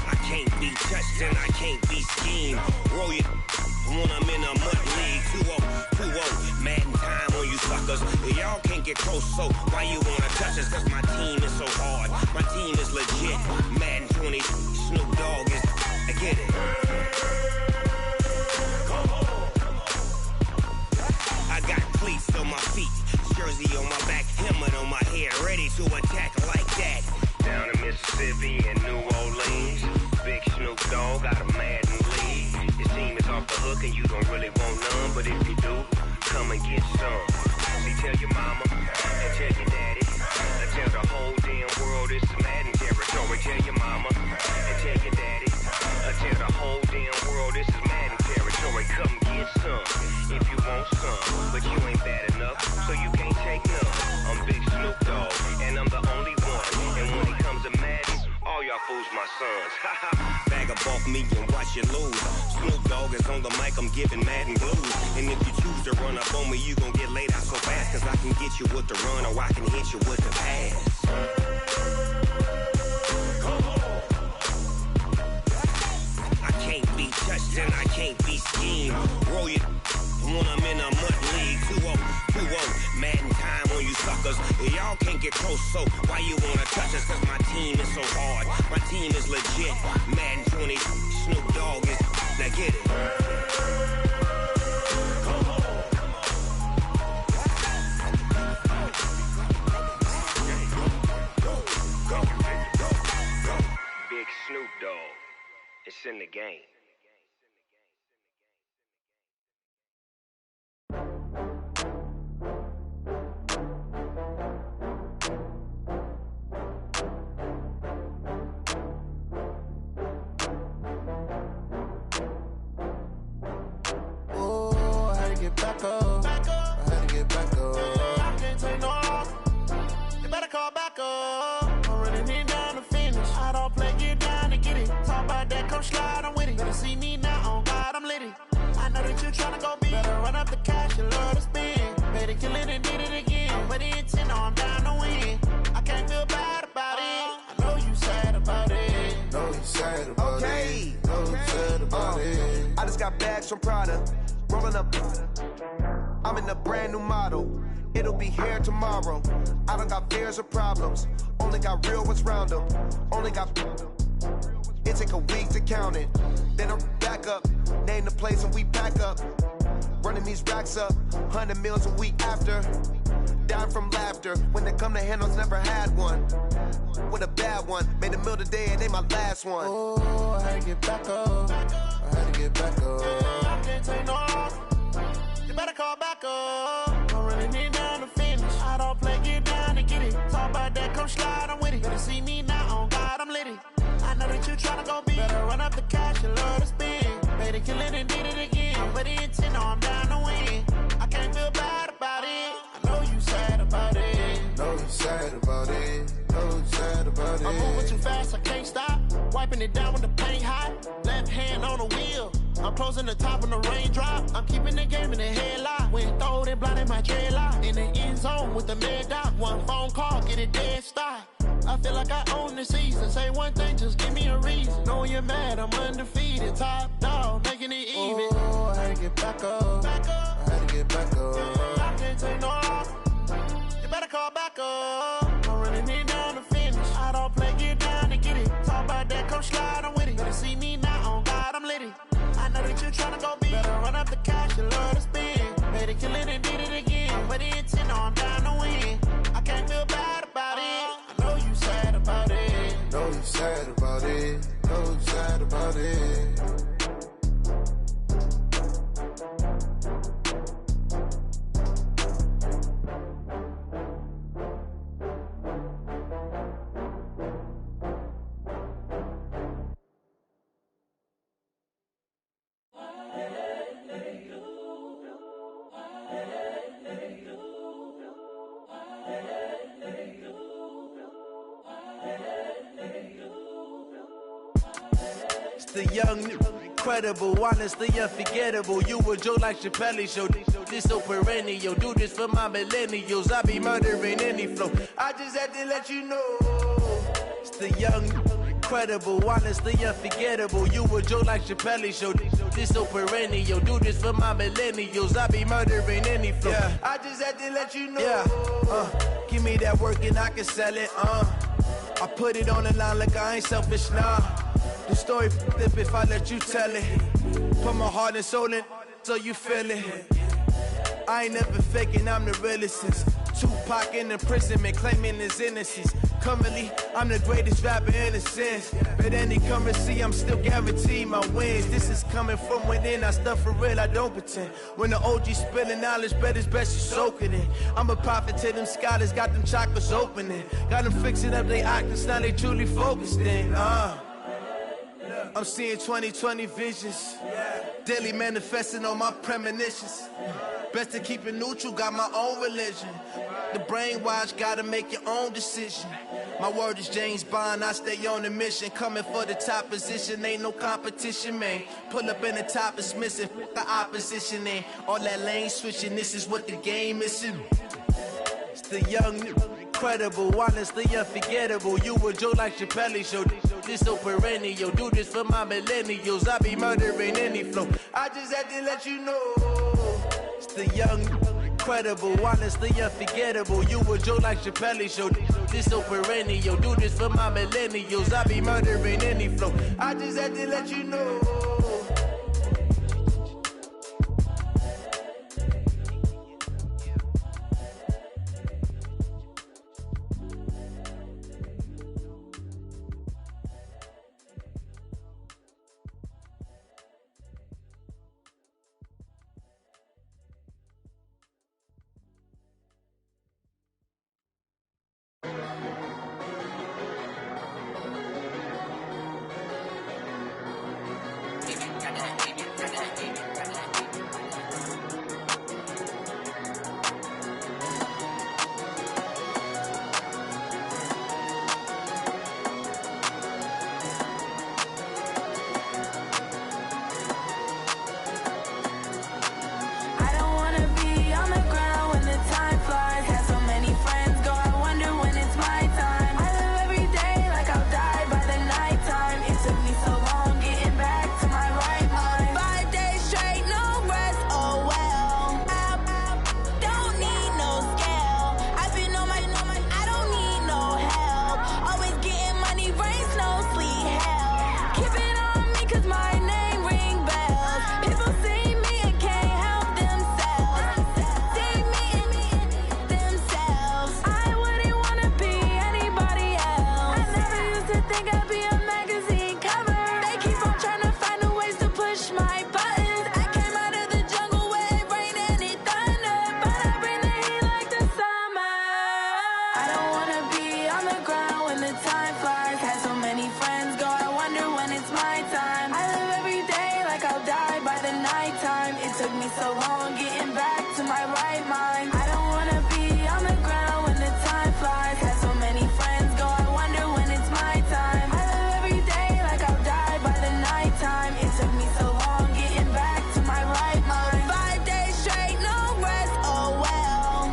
I can't be touched and I can't be schemed. Roll it when I'm in a mud league. 2-0, Madden time on you suckers. Y'all can't get close, so why you wanna touch us? Cause my team is so hard, my team is legit. Madden 20, Snoop Dogg is, I get it. I got cleats on my feet, jersey on my back, helmet on my head, ready to attack like that. Down in Mississippi and New Orleans, Big Snoop Dogg got a Madden league. His team is off the hook and you don't really want none, but if you do, come and get some. See, tell your mama and tell your daddy and tell the whole damn world this is Madden territory. Tell your mama and tell your daddy and tell the whole damn world this is Madden territory. Come get some if you want some, but you ain't bad enough, so you can't take none. I'm Big Snoop Dogg and I'm the only one. And when it comes to Madden, all y'all fools my sons. Bag up off me and watch you lose. Snoop Dogg is on the mic, I'm giving Madden blues. And if you choose to run up on me, you gon' get laid out so fast, cause I can get you with the run or I can hit you with the pass. I can't be touched and I can't be schemed. Roll it when I'm in a mud league. 2-0, Madden time on you suckers. Y'all can't get close, so why you wanna touch us? Cause my team is so hard, my team is legit. Madden 20, Snoop Dogg is, now get it. Big Snoop Dogg, it's in the game. Get back up. I had to get back up. I can't take no loss. You better call back up. I'm running it down to finish. I don't play, get down to get it. Talk about that, come slide, I'm with it. Better see me now, on God, I'm litty. I know that you tryna go big. Better run up the cash, you love to spend. Better kill it and did it again. I'm with the intent, no, I'm down to win. I can't feel bad about it. I know you sad about it. Know you sad about it. Know you sad about it. I just got bags from Prada. Rolling up, I'm in a brand new model. it'll be here tomorrow. I don't got fears or problems, only got real ones round them. Only got. It take a week to count it. Then I'm back up, name the place and we pack up. Running these racks up, 100 meals a week after. Dying from laughter, when they come to handles, never had one. With a bad one, made a meal today and they my last one. Oh, I had to get back up. I had to get back up. I can't take no off. You better call back up. I'm running it down to finish. I don't play, get down to get it. Talk about that, come slide, I'm with it. Better see me now, on God, I'm litty. I know that you tryna go big. Better run up the cash and love to spend. Made a killing and did it again. I'm with the intent, I'm down to win. I can't feel bad about it. I know you sad about it. Know you sad about it. Know you sad about it. I'm moving too fast, I can't stop. Wiping it down when the paint hot. Left hand on the wheel. I'm closing the top when the raindrop. I'm keeping the game in the headlock. When throwed and blinded my dreadlock. In the end zone with the mad dot. One phone call, get it dead stop. I feel like I own the season. Say one thing, just give me a reason. Knowing you're mad, I'm undefeated. Top dog, making it even. Oh, I had to get back up. I had to get back up. I can't take no off. You better call back up. I'm running it down to finish. I don't play, get down to get it. Talk about that, come slide, I'm with it. Better see me now, on God, I'm litty. I know that you tryna go big. Better run up the cash and love to spend. Made a killing and did it again. I'm with the intent, I'm down to win. I can't feel bad about it. I know you sad about it. Know you sad about it. Know you sad about it. The young, incredible, honestly unforgettable. You a Joe like Chappelle show. This so perennial. Do this for my millennials. I be murdering any flow. I just had to let you know. It's the young, incredible, honestly unforgettable. You a Joe like Chappelle show. This so perennial. Do this for my millennials. I be murdering any flow. Yeah. I just had to let you know. Yeah. Give me that work and I can sell it. I put it on the line like I ain't selfish, nah. The story flip if I let you tell it. Put my heart and soul in so you feel it. I ain't never faking, I'm the realest since Tupac in imprisonment, claiming his innocence. Currently, I'm the greatest rapper in a sense. But any currency, I'm still guaranteed my wins. This is coming from within, I stuff for real, I don't pretend. When the OG spilling knowledge, bet it's best you soak it in. I'm a prophet to them scholars, got them chakras opening. Got them fixing up they octaves, now they truly focused in. I'm seeing 2020 visions, daily manifesting on my premonitions. Best to keep it neutral, got my own religion. The brainwash, gotta make your own decision. My word is James Bond, I stay on a mission. Coming for the top position, ain't no competition, man. Pull up in the top, it's missing, the opposition in. All that lane switching, this is what the game is. It's the young, incredible, honestly unforgettable. You a Joe like Chappelle show. This so perennial. Do this for my millennials. I be murdering any flow. I just had to let you know. It's the young, incredible, honestly unforgettable. You a Joe like Chappelle show. This so perennial. Do this for my millennials. I be murdering any flow. I just had to let you know. me so long getting back to my right mind. I don't wanna be on the ground when the time flies. Had so many friends go, I wonder when it's my time. I live every day like I'll die by the nighttime. It took me so long getting back to my right mind. 5 days straight, no rest, oh well.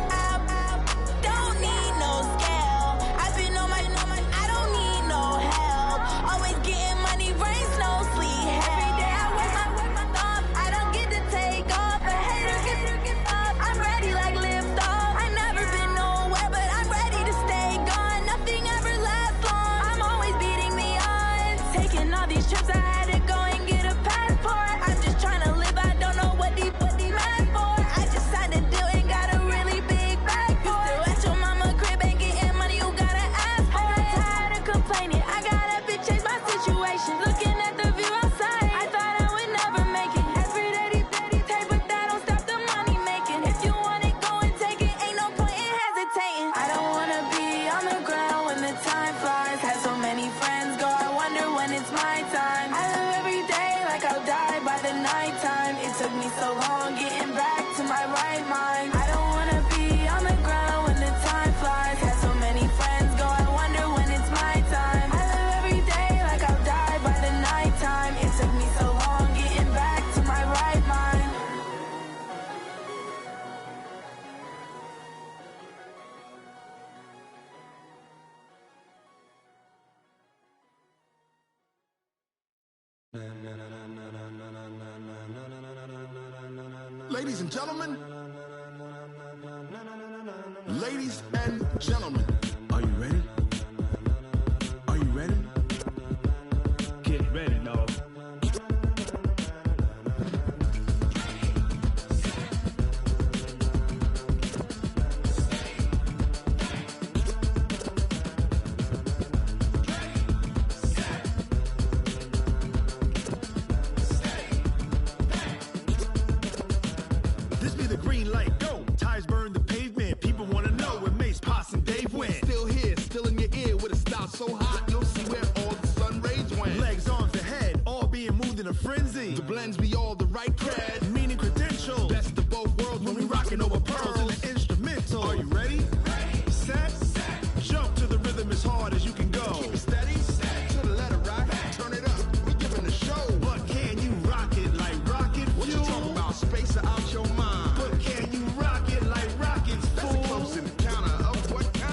Don't need no scale. I've been on my, I don't need no help. Always getting money, rains, no sleep. Every day I work my thumb. I don't get to take off. A hater get up. I'm ready like lift off. I never been nowhere, but I'm ready to stay gone. Nothing ever lasts long. I'm always beating the odds. Taking all these trips, I had to go and get a passport. I'm just trying to live. I don't know what the mad for. I just signed a deal and got a really big bag for it. You still at your mama crib and getting money, you gotta ask for it. I got tired of complaining. I gotta bitch change my situation. Looking at the view outside, I thought I would never make it. Every day tape, but that don't stop the money making. If you want it, go and take it. Ain't no point in hesitating. I don't wanna be on the ground when the time flies. Had so many friends go, I wonder when it's my time. I live every day like I'll die by the nighttime. It took me so long getting back to my right mind. I don't wanna be on the ground when the time flies. Had so many friends go, I wonder when it's my time. I live every day like I'll die by the nighttime. It took me so long getting back to my right mind. Ladies and gentlemen, ladies and gentlemen, are you ready? Are you ready? Get ready, dog. This be the green light, go. Tires burn the pavement. People wanna know where Mace, Pops, and Dave went. Still here, still in your ear with a style so hot, you'll see where all the sun rays went. Legs, arms, and head, all being moved in a frenzy. The blends be all the right cred, meaning credentials. Best of both worlds when we rockin' over pearls in the instrumental. Are you ready? Set, jump to the rhythm as hard as you can go. Keep it steady, to the letter right. Turn it up, we giving a show. But can you rock it like rocket fuel? What you talking about? Space out your mind. But can you rock it like rockets, fool? That's a close encounter of what kind?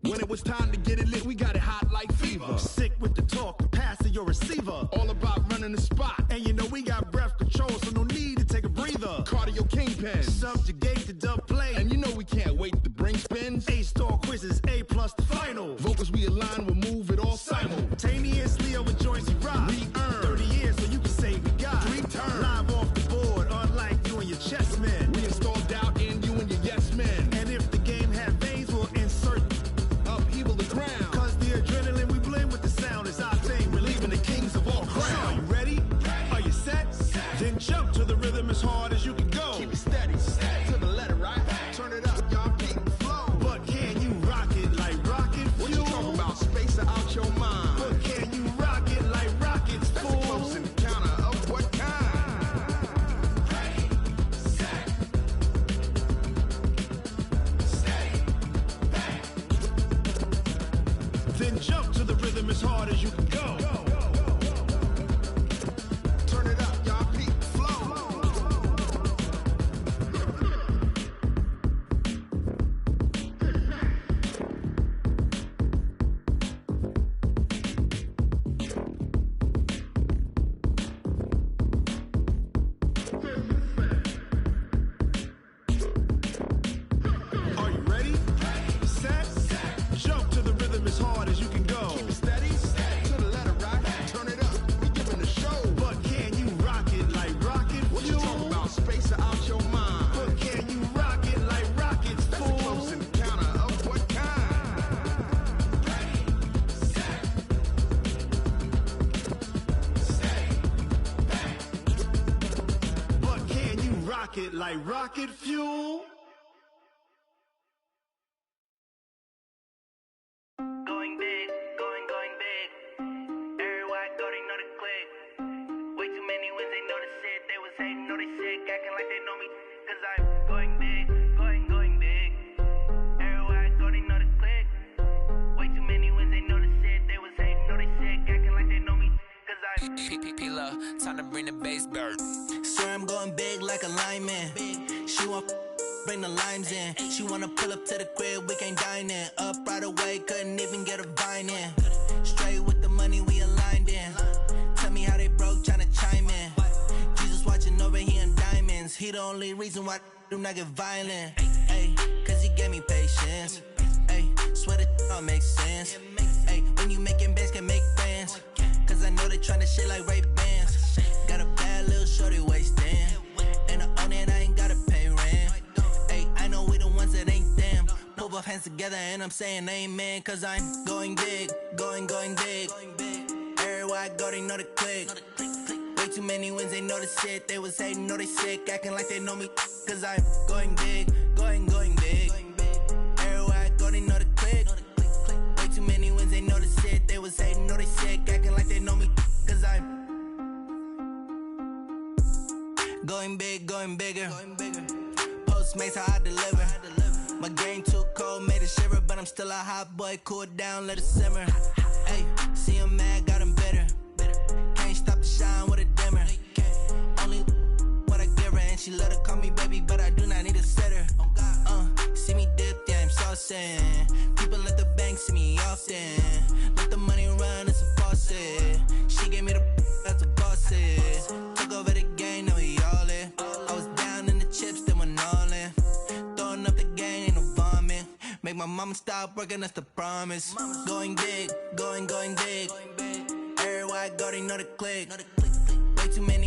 When it was time to get it lit, we got it hot like fever. Sick with the talk, the pass of your receiver. All about running the spot. And you know we got breath control, so no need to take a breather. Cardio kingpin, subjugate the dub play. And you know we can't wait to bring spins. A-star quizzes, A+ the final. Vocals we align, we'll move it all simultaneously over joints we rock. We earn 30 years, so you can say we got 3 turns. Live off the board, unlike you and your chess men. We install doubt in you and your yes men. And if the game had veins, we'll insert upheaval the ground. Cause the adrenaline we blend with the sound is our thing, relieving the kings of all crowns. So are you ready? Are you set? Then jump to the rhythm as hard as you can go. Keep it steady, to the letter right. Turn it up, y'all keep the flow. But can you rock it like rocket fuel? What you talking about? Space out your mind. But can you rock it like rockets, fool? That's a close encounter of what kind? Then jump to the rhythm as hard as you can go. Turn it up, y'all keep the flow. Are you ready? Set, jump to the rhythm as hard as you can go. Keep it steady, to the letter right. Turn it up, we giving a show. But can you rock it like rocket fuel? What you talking about? Space out your mind. But can you rock it like rockets, fool? That's a close encounter of what kind? But can you rock it like rocket fuel? Going big, going big. Everywhere I go, they know the click. Yeah, time to bring the bass bird. Swear I'm going big like a lineman. She want bring the limes in. She wanna pull up to the crib, we can't dine in. Up right away, couldn't even get a vine in. Straight with the money we aligned in. Tell me how they broke, tryna chime in. Jesus watching over here in diamonds. He the only reason why I do not get violent. Ay, cause he gave me patience. Ay, swear that all makes sense. Ay, when you making bands, can make friends. Cause I know they tryna shit like Ray-Bans. Got a bad little shorty wasting. And I own it, I ain't gotta pay rent. Ay, I know we the ones that ain't them. Pull both hands together and I'm saying amen. Cause I'm going big, going big. Everywhere I go, they know the click. Way too many wins, they know the shit. They was hating, know they sick, acting like they know me. Cause I'm going big, going big. Everywhere I go, they know the click. Way too many wins, they know the shit. They was hating, know they sick, acting like they know me. Cause I'm going big, going bigger. Postmates, how I deliver. My game too cold, made it shiver. But I'm still a hot boy, cool it down, let it simmer. Hey, see him mad, got him bitter. Can't stop the shine with a dimmer. Only what I give her, and she let her call me baby, but I do not need a sitter. See me dip, yeah, I'm saucing. People at the bank see me often. Let the money run, it's a faucet. She gave me the that's a bosses. Took over the game, now we all in. I was down in the chips, then went all in. Throwing up the game, ain't no vomit. Make my mama stop working, that's the promise. Going big, going big. Everywhere I go, they know the click. Way too many